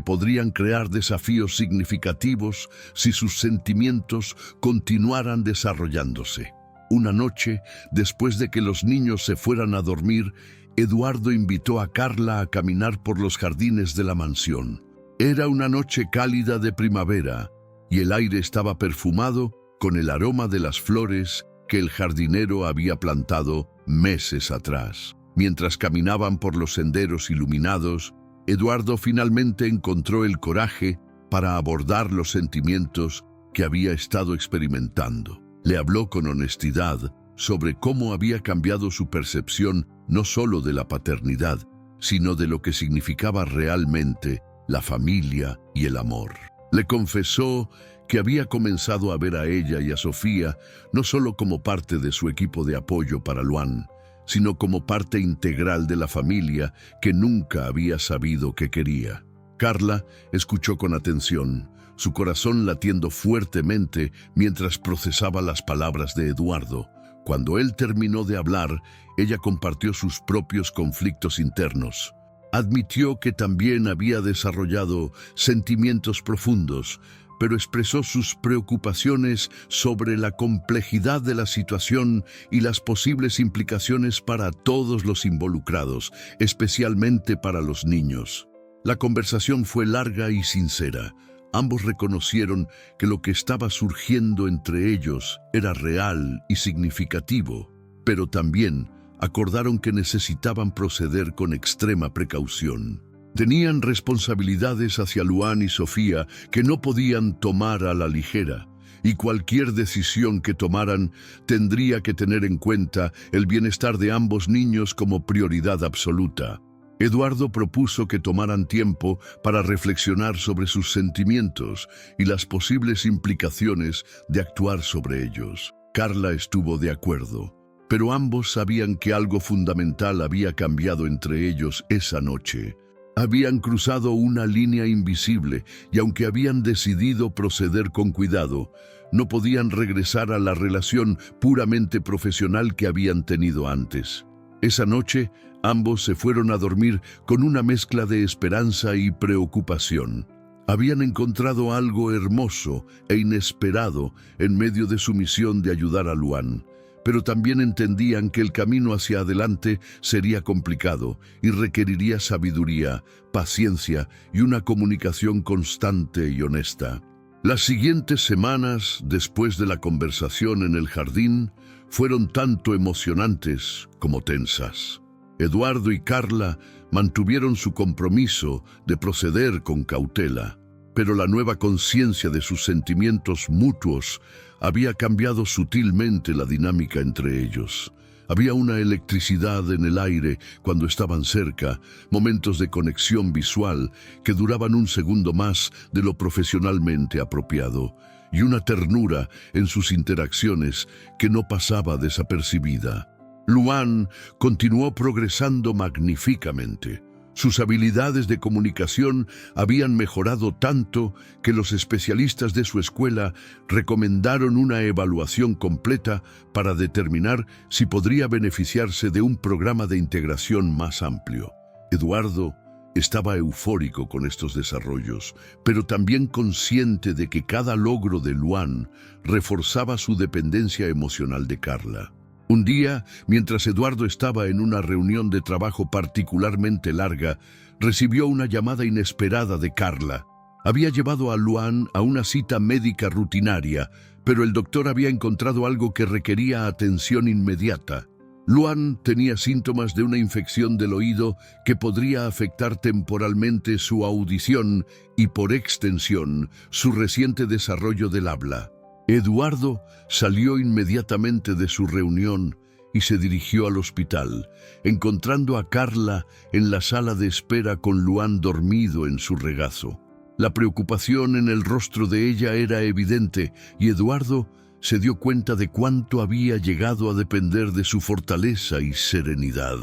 podrían crear desafíos significativos si sus sentimientos continuaran desarrollándose. Una noche, después de que los niños se fueran a dormir, Eduardo invitó a Carla a caminar por los jardines de la mansión. Era una noche cálida de primavera y el aire estaba perfumado con el aroma de las flores que el jardinero había plantado meses atrás. Mientras caminaban por los senderos iluminados, Eduardo finalmente encontró el coraje para abordar los sentimientos que había estado experimentando. Le habló con honestidad sobre cómo había cambiado su percepción no solo de la paternidad, sino de lo que significaba realmente la familia y el amor. Le confesó que había comenzado a ver a ella y a Sofía no solo como parte de su equipo de apoyo para Luan, sino como parte integral de la familia que nunca había sabido que quería. Carla escuchó con atención, su corazón latiendo fuertemente mientras procesaba las palabras de Eduardo. Cuando él terminó de hablar, ella compartió sus propios conflictos internos. Admitió que también había desarrollado sentimientos profundos, pero expresó sus preocupaciones sobre la complejidad de la situación y las posibles implicaciones para todos los involucrados, especialmente para los niños. La conversación fue larga y sincera. Ambos reconocieron que lo que estaba surgiendo entre ellos era real y significativo, pero también acordaron que necesitaban proceder con extrema precaución. Tenían responsabilidades hacia Luan y Sofía que no podían tomar a la ligera, y cualquier decisión que tomaran tendría que tener en cuenta el bienestar de ambos niños como prioridad absoluta. Eduardo propuso que tomaran tiempo para reflexionar sobre sus sentimientos y las posibles implicaciones de actuar sobre ellos. Carla estuvo de acuerdo, pero ambos sabían que algo fundamental había cambiado entre ellos esa noche. Habían cruzado una línea invisible y aunque habían decidido proceder con cuidado, no podían regresar a la relación puramente profesional que habían tenido antes. Esa noche, ambos se fueron a dormir con una mezcla de esperanza y preocupación. Habían encontrado algo hermoso e inesperado en medio de su misión de ayudar a Luan, pero también entendían que el camino hacia adelante sería complicado y requeriría sabiduría, paciencia y una comunicación constante y honesta. Las siguientes semanas, después de la conversación en el jardín, fueron tanto emocionantes como tensas. Eduardo y Carla mantuvieron su compromiso de proceder con cautela, pero la nueva conciencia de sus sentimientos mutuos había cambiado sutilmente la dinámica entre ellos. Había una electricidad en el aire cuando estaban cerca, momentos de conexión visual que duraban un segundo más de lo profesionalmente apropiado, y una ternura en sus interacciones que no pasaba desapercibida. Luan continuó progresando magníficamente. Sus habilidades de comunicación habían mejorado tanto que los especialistas de su escuela recomendaron una evaluación completa para determinar si podría beneficiarse de un programa de integración más amplio. Eduardo estaba eufórico con estos desarrollos, pero también consciente de que cada logro de Luan reforzaba su dependencia emocional de Carla. Un día, mientras Eduardo estaba en una reunión de trabajo particularmente larga, recibió una llamada inesperada de Carla. Había llevado a Luan a una cita médica rutinaria, pero el doctor había encontrado algo que requería atención inmediata. Luan tenía síntomas de una infección del oído que podría afectar temporalmente su audición y, por extensión, su reciente desarrollo del habla. Eduardo salió inmediatamente de su reunión y se dirigió al hospital, encontrando a Carla en la sala de espera con Luan dormido en su regazo. La preocupación en el rostro de ella era evidente y Eduardo se dio cuenta de cuánto había llegado a depender de su fortaleza y serenidad.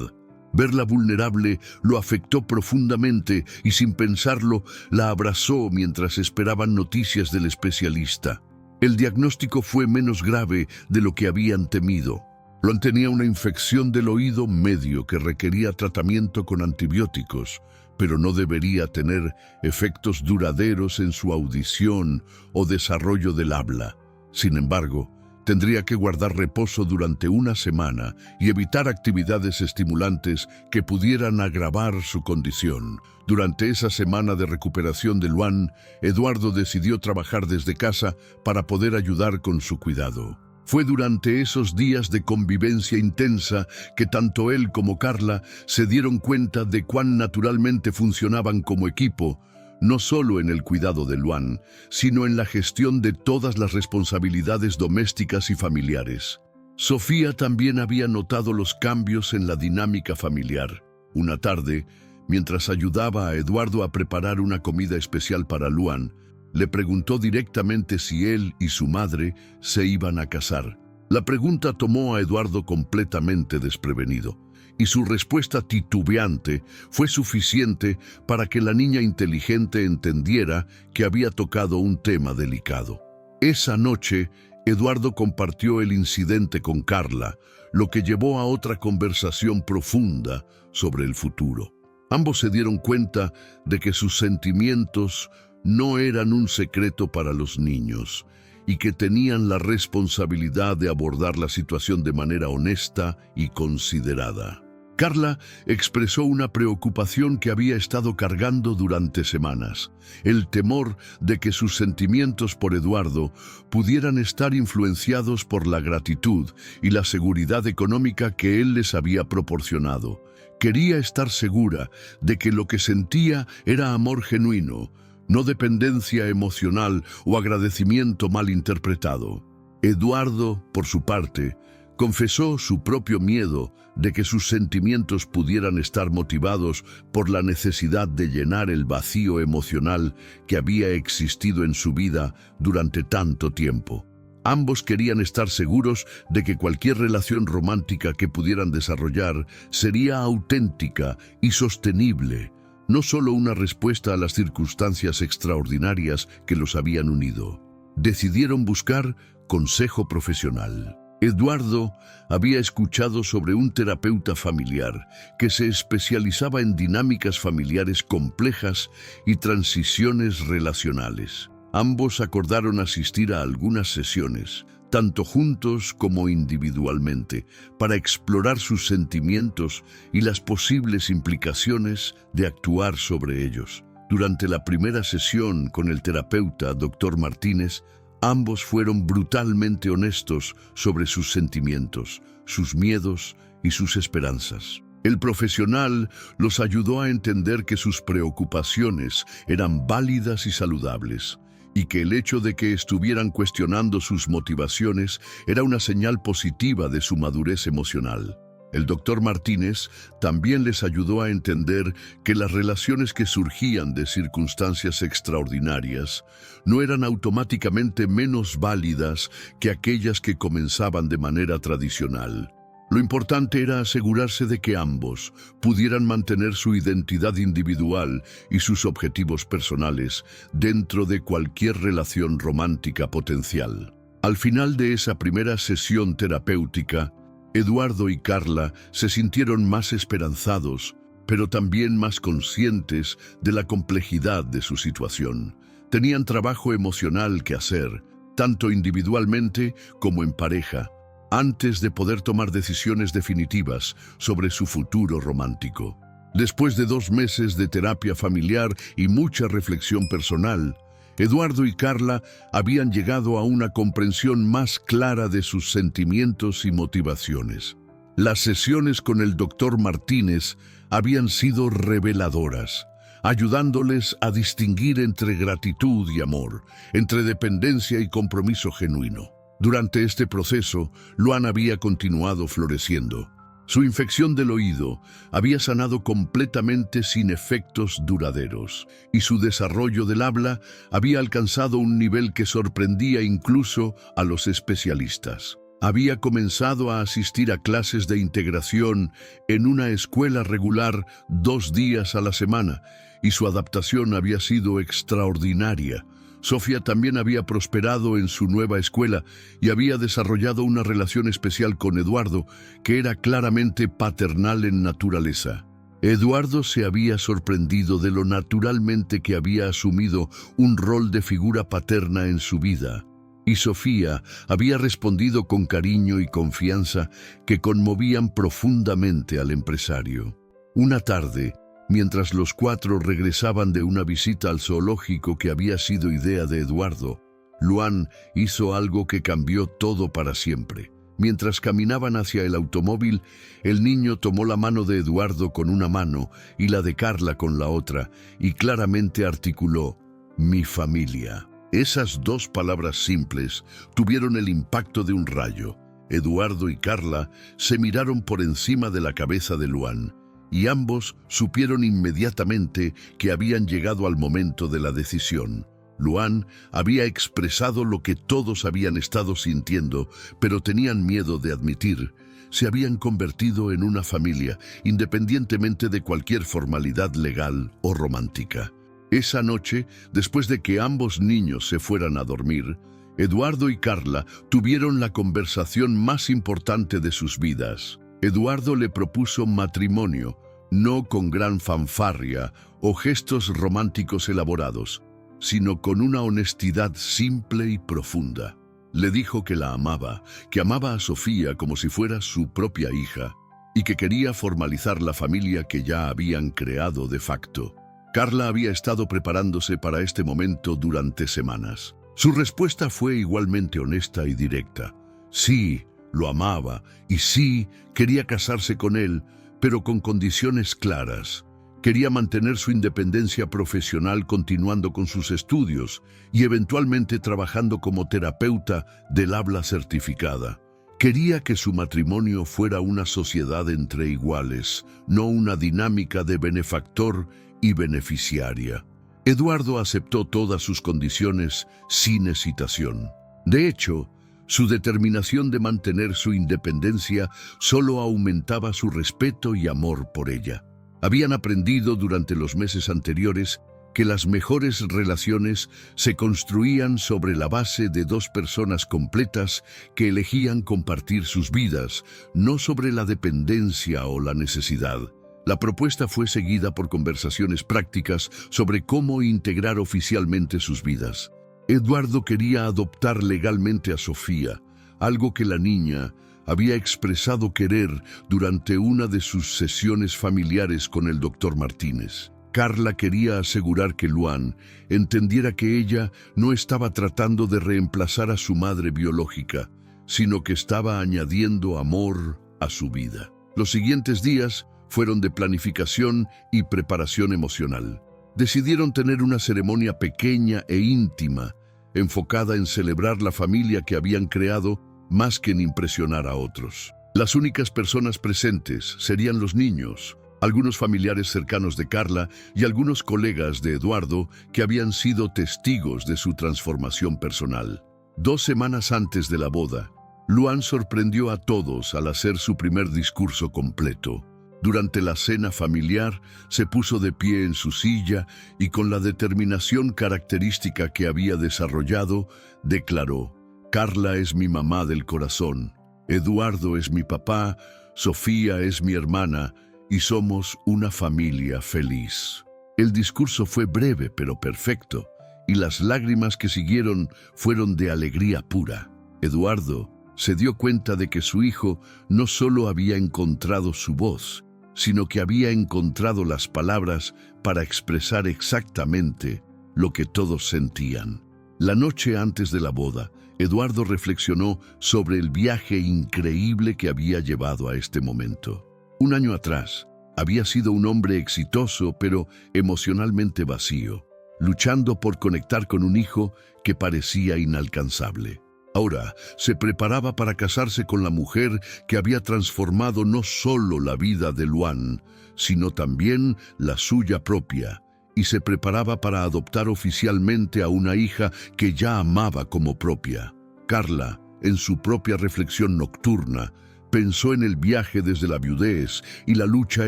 Verla vulnerable lo afectó profundamente y sin pensarlo la abrazó mientras esperaban noticias del especialista. El diagnóstico fue menos grave de lo que habían temido. Luan tenía una infección del oído medio que requería tratamiento con antibióticos, pero no debería tener efectos duraderos en su audición o desarrollo del habla. Sin embargo, tendría que guardar reposo durante una semana y evitar actividades estimulantes que pudieran agravar su condición. Durante esa semana de recuperación de Luan, Eduardo decidió trabajar desde casa para poder ayudar con su cuidado. Fue durante esos días de convivencia intensa que tanto él como Carla se dieron cuenta de cuán naturalmente funcionaban como equipo, no solo en el cuidado de Luan, sino en la gestión de todas las responsabilidades domésticas y familiares. Sofía también había notado los cambios en la dinámica familiar. Una tarde, mientras ayudaba a Eduardo a preparar una comida especial para Luan, le preguntó directamente si él y su madre se iban a casar. La pregunta tomó a Eduardo completamente desprevenido, y su respuesta titubeante fue suficiente para que la niña inteligente entendiera que había tocado un tema delicado. Esa noche, Eduardo compartió el incidente con Carla, lo que llevó a otra conversación profunda sobre el futuro. Ambos se dieron cuenta de que sus sentimientos no eran un secreto para los niños y que tenían la responsabilidad de abordar la situación de manera honesta y considerada. Carla expresó una preocupación que había estado cargando durante semanas, el temor de que sus sentimientos por Eduardo pudieran estar influenciados por la gratitud y la seguridad económica que él les había proporcionado. Quería estar segura de que lo que sentía era amor genuino, no dependencia emocional o agradecimiento mal interpretado. Eduardo, por su parte, Confesó su propio miedo de que sus sentimientos pudieran estar motivados por la necesidad de llenar el vacío emocional que había existido en su vida durante tanto tiempo. Ambos querían estar seguros de que cualquier relación romántica que pudieran desarrollar sería auténtica y sostenible, no solo una respuesta a las circunstancias extraordinarias que los habían unido. Decidieron buscar consejo profesional. Eduardo había escuchado sobre un terapeuta familiar que se especializaba en dinámicas familiares complejas y transiciones relacionales. Ambos acordaron asistir a algunas sesiones, tanto juntos como individualmente, para explorar sus sentimientos y las posibles implicaciones de actuar sobre ellos. Durante la primera sesión con el terapeuta, Dr. Martínez, ambos fueron brutalmente honestos sobre sus sentimientos, sus miedos y sus esperanzas. El profesional los ayudó a entender que sus preocupaciones eran válidas y saludables, y que el hecho de que estuvieran cuestionando sus motivaciones era una señal positiva de su madurez emocional. El doctor Martínez también les ayudó a entender que las relaciones que surgían de circunstancias extraordinarias no eran automáticamente menos válidas que aquellas que comenzaban de manera tradicional. Lo importante era asegurarse de que ambos pudieran mantener su identidad individual y sus objetivos personales dentro de cualquier relación romántica potencial. Al final de esa primera sesión terapéutica, Eduardo y Carla se sintieron más esperanzados, pero también más conscientes de la complejidad de su situación. Tenían trabajo emocional que hacer, tanto individualmente como en pareja, antes de poder tomar decisiones definitivas sobre su futuro romántico. Después de 2 meses de terapia familiar y mucha reflexión personal, Eduardo y Carla habían llegado a una comprensión más clara de sus sentimientos y motivaciones. Las sesiones con el doctor Martínez habían sido reveladoras, ayudándoles a distinguir entre gratitud y amor, entre dependencia y compromiso genuino. Durante este proceso, Luan había continuado floreciendo. Su infección del oído había sanado completamente sin efectos duraderos, y su desarrollo del habla había alcanzado un nivel que sorprendía incluso a los especialistas. Había comenzado a asistir a clases de integración en una escuela regular 2 días a la semana, y su adaptación había sido extraordinaria. Sofía también había prosperado en su nueva escuela y había desarrollado una relación especial con Eduardo, que era claramente paternal en naturaleza. Eduardo se había sorprendido de lo naturalmente que había asumido un rol de figura paterna en su vida, y Sofía había respondido con cariño y confianza que conmovían profundamente al empresario. Una tarde, mientras los 4 regresaban de una visita al zoológico que había sido idea de Eduardo, Luan hizo algo que cambió todo para siempre. Mientras caminaban hacia el automóvil, el niño tomó la mano de Eduardo con una mano y la de Carla con la otra, y claramente articuló: «Mi familia». Esas 2 palabras simples tuvieron el impacto de un rayo. Eduardo y Carla se miraron por encima de la cabeza de Luan, y ambos supieron inmediatamente que habían llegado al momento de la decisión. Luan había expresado lo que todos habían estado sintiendo, pero tenían miedo de admitir. Se habían convertido en una familia, independientemente de cualquier formalidad legal o romántica. Esa noche, después de que ambos niños se fueran a dormir, Eduardo y Carla tuvieron la conversación más importante de sus vidas. Eduardo le propuso matrimonio, no con gran fanfarria o gestos románticos elaborados, sino con una honestidad simple y profunda. Le dijo que la amaba, que amaba a Sofía como si fuera su propia hija, y que quería formalizar la familia que ya habían creado de facto. Carla había estado preparándose para este momento durante semanas. Su respuesta fue igualmente honesta y directa. Sí, lo amaba, y sí, quería casarse con él, pero con condiciones claras. Quería mantener su independencia profesional continuando con sus estudios y eventualmente trabajando como terapeuta del habla certificada. Quería que su matrimonio fuera una sociedad entre iguales, no una dinámica de benefactor y beneficiaria. Eduardo aceptó todas sus condiciones sin hesitación. De hecho, su determinación de mantener su independencia solo aumentaba su respeto y amor por ella. Habían aprendido durante los meses anteriores que las mejores relaciones se construían sobre la base de dos personas completas que elegían compartir sus vidas, no sobre la dependencia o la necesidad. La propuesta fue seguida por conversaciones prácticas sobre cómo integrar oficialmente sus vidas. Eduardo quería adoptar legalmente a Sofía, algo que la niña había expresado querer durante una de sus sesiones familiares con el doctor Martínez. Carla quería asegurar que Luan entendiera que ella no estaba tratando de reemplazar a su madre biológica, sino que estaba añadiendo amor a su vida. Los siguientes días fueron de planificación y preparación emocional. Decidieron tener una ceremonia pequeña e íntima, enfocada en celebrar la familia que habían creado más que en impresionar a otros. Las únicas personas presentes serían los niños, algunos familiares cercanos de Carla y algunos colegas de Eduardo que habían sido testigos de su transformación personal. 2 semanas antes de la boda, Luan sorprendió a todos al hacer su primer discurso completo. Durante la cena familiar, se puso de pie en su silla y con la determinación característica que había desarrollado, declaró: «Carla es mi mamá del corazón, Eduardo es mi papá, Sofía es mi hermana, y somos una familia feliz». El discurso fue breve pero perfecto, y las lágrimas que siguieron fueron de alegría pura. Eduardo se dio cuenta de que su hijo no solo había encontrado su voz, sino que había encontrado las palabras para expresar exactamente lo que todos sentían. La noche antes de la boda, Eduardo reflexionó sobre el viaje increíble que había llevado a este momento. 1 año atrás, había sido un hombre exitoso, pero emocionalmente vacío, luchando por conectar con un hijo que parecía inalcanzable. Ahora se preparaba para casarse con la mujer que había transformado no solo la vida de Luan, sino también la suya propia, y se preparaba para adoptar oficialmente a una hija que ya amaba como propia. Carla, en su propia reflexión nocturna, pensó en el viaje desde la viudez y la lucha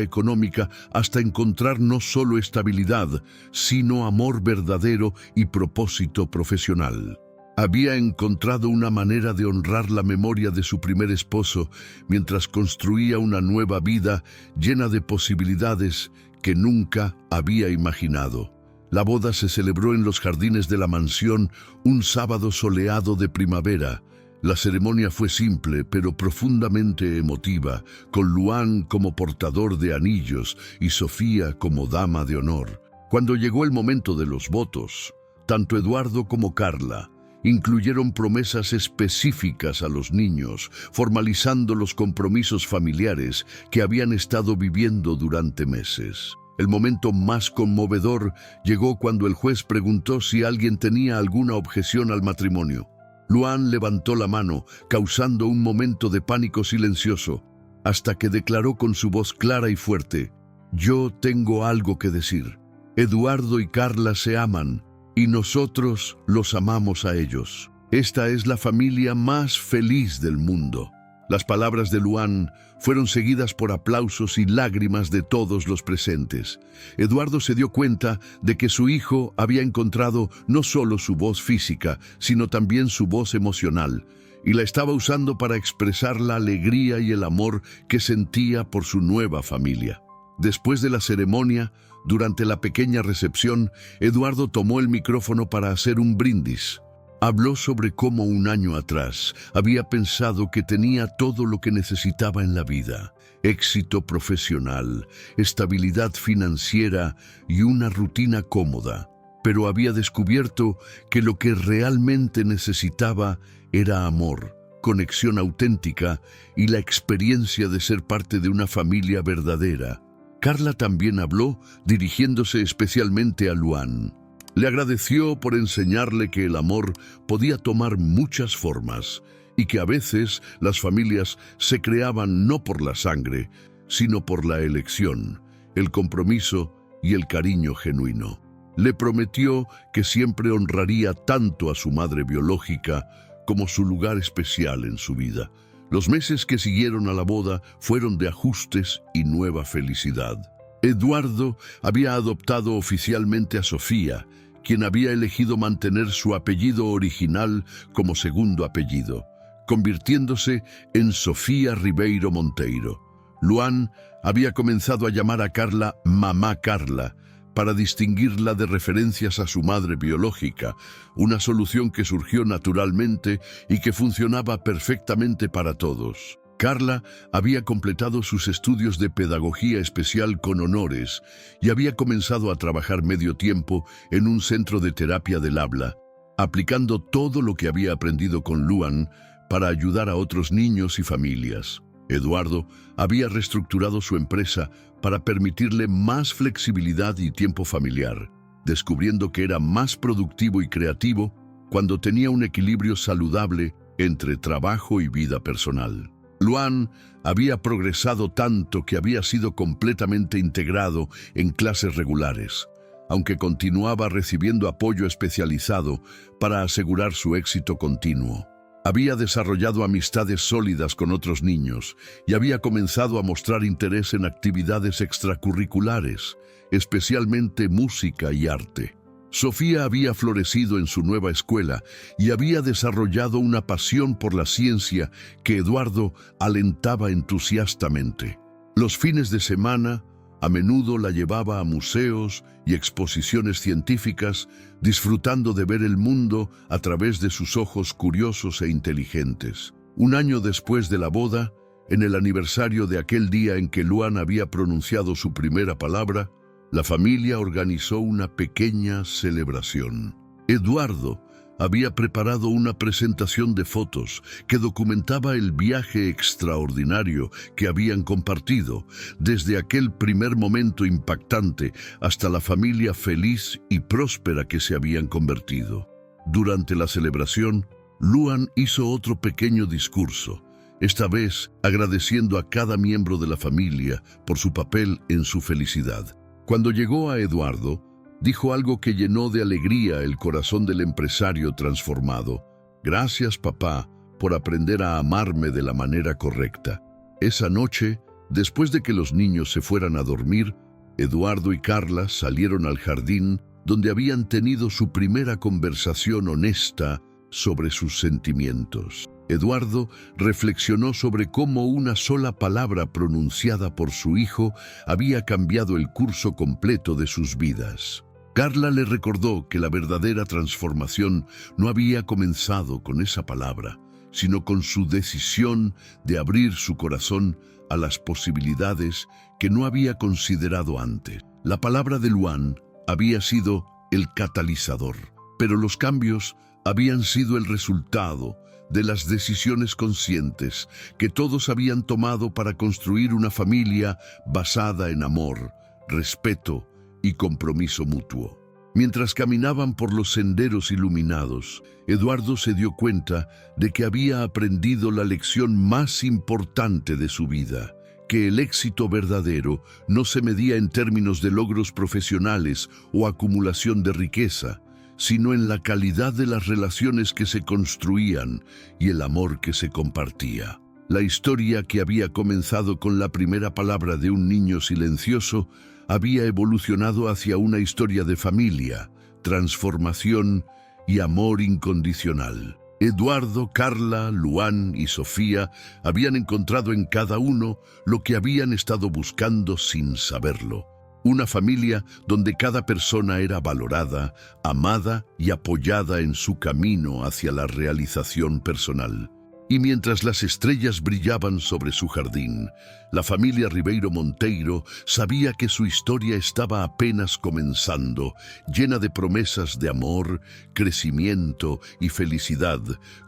económica hasta encontrar no solo estabilidad, sino amor verdadero y propósito profesional. Había encontrado una manera de honrar la memoria de su primer esposo mientras construía una nueva vida llena de posibilidades que nunca había imaginado. La boda se celebró en los jardines de la mansión un sábado soleado de primavera. La ceremonia fue simple pero profundamente emotiva, con Luan como portador de anillos y Sofía como dama de honor. Cuando llegó el momento de los votos, tanto Eduardo como Carla incluyeron promesas específicas a los niños, formalizando los compromisos familiares que habían estado viviendo durante meses. El momento más conmovedor llegó cuando el juez preguntó si alguien tenía alguna objeción al matrimonio. Luan levantó la mano, causando un momento de pánico silencioso, hasta que declaró con su voz clara y fuerte: «Yo tengo algo que decir. Eduardo y Carla se aman, y nosotros los amamos a ellos. Esta es la familia más feliz del mundo». Las palabras de Luan fueron seguidas por aplausos y lágrimas de todos los presentes. Eduardo se dio cuenta de que su hijo había encontrado no solo su voz física, sino también su voz emocional, y la estaba usando para expresar la alegría y el amor que sentía por su nueva familia. Después de la ceremonia, durante la pequeña recepción, Eduardo tomó el micrófono para hacer un brindis. Habló sobre cómo 1 año atrás había pensado que tenía todo lo que necesitaba en la vida: éxito profesional, estabilidad financiera y una rutina cómoda. Pero había descubierto que lo que realmente necesitaba era amor, conexión auténtica y la experiencia de ser parte de una familia verdadera. Carla también habló, dirigiéndose especialmente a Luan. Le agradeció por enseñarle que el amor podía tomar muchas formas y que a veces las familias se creaban no por la sangre, sino por la elección, el compromiso y el cariño genuino. Le prometió que siempre honraría tanto a su madre biológica como su lugar especial en su vida. Los meses que siguieron a la boda fueron de ajustes y nueva felicidad. Eduardo había adoptado oficialmente a Sofía, quien había elegido mantener su apellido original como segundo apellido, convirtiéndose en Sofía Ribeiro Monteiro. Luan había comenzado a llamar a Carla Mamá Carla, para distinguirla de referencias a su madre biológica, una solución que surgió naturalmente y que funcionaba perfectamente para todos. Carla había completado sus estudios de pedagogía especial con honores y había comenzado a trabajar medio tiempo en un centro de terapia del habla, aplicando todo lo que había aprendido con Luan para ayudar a otros niños y familias. Eduardo había reestructurado su empresa para permitirle más flexibilidad y tiempo familiar, descubriendo que era más productivo y creativo cuando tenía un equilibrio saludable entre trabajo y vida personal. Luan había progresado tanto que había sido completamente integrado en clases regulares, aunque continuaba recibiendo apoyo especializado para asegurar su éxito continuo. Había desarrollado amistades sólidas con otros niños y había comenzado a mostrar interés en actividades extracurriculares, especialmente música y arte. Sofía había florecido en su nueva escuela y había desarrollado una pasión por la ciencia que Eduardo alentaba entusiastamente. Los fines de semana, a menudo la llevaba a museos y exposiciones científicas, disfrutando de ver el mundo a través de sus ojos curiosos e inteligentes. Un año después de la boda, en el aniversario de aquel día en que Luan había pronunciado su primera palabra, la familia organizó una pequeña celebración. Eduardo había preparado una presentación de fotos que documentaba el viaje extraordinario que habían compartido, desde aquel primer momento impactante hasta la familia feliz y próspera que se habían convertido. Durante la celebración, Luan hizo otro pequeño discurso, esta vez agradeciendo a cada miembro de la familia por su papel en su felicidad. Cuando llegó a Eduardo, dijo algo que llenó de alegría el corazón del empresario transformado. Gracias, papá, por aprender a amarme de la manera correcta. Esa noche, después de que los niños se fueran a dormir, Eduardo y Carla salieron al jardín donde habían tenido su primera conversación honesta sobre sus sentimientos. Eduardo reflexionó sobre cómo una sola palabra pronunciada por su hijo había cambiado el curso completo de sus vidas. Carla le recordó que la verdadera transformación no había comenzado con esa palabra, sino con su decisión de abrir su corazón a las posibilidades que no había considerado antes. La palabra de Luan había sido el catalizador, pero los cambios habían sido el resultado de las decisiones conscientes que todos habían tomado para construir una familia basada en amor, respeto y compromiso mutuo. Mientras caminaban por los senderos iluminados, Eduardo se dio cuenta de que había aprendido la lección más importante de su vida, que el éxito verdadero no se medía en términos de logros profesionales o acumulación de riqueza, sino en la calidad de las relaciones que se construían y el amor que se compartía. La historia que había comenzado con la primera palabra de un niño silencioso había evolucionado hacia una historia de familia, transformación y amor incondicional. Eduardo, Carla, Luan y Sofía habían encontrado en cada uno lo que habían estado buscando sin saberlo. Una familia donde cada persona era valorada, amada y apoyada en su camino hacia la realización personal. Y mientras las estrellas brillaban sobre su jardín, la familia Ribeiro Monteiro sabía que su historia estaba apenas comenzando, llena de promesas de amor, crecimiento y felicidad,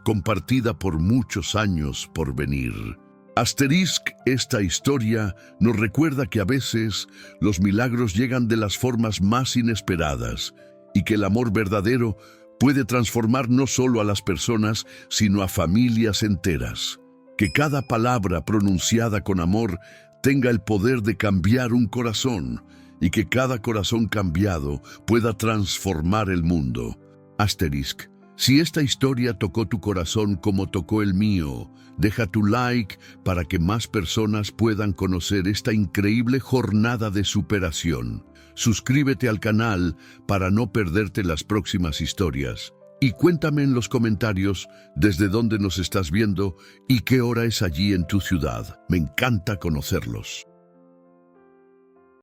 compartida por muchos años por venir. Esta historia nos recuerda que a veces los milagros llegan de las formas más inesperadas y que el amor verdadero puede transformar no solo a las personas, sino a familias enteras. Que cada palabra pronunciada con amor tenga el poder de cambiar un corazón y que cada corazón cambiado pueda transformar el mundo. Asterisk. Si esta historia tocó tu corazón como tocó el mío, deja tu like para que más personas puedan conocer esta increíble jornada de superación. Suscríbete al canal para no perderte las próximas historias. Y cuéntame en los comentarios desde dónde nos estás viendo y qué hora es allí en tu ciudad. Me encanta conocerlos.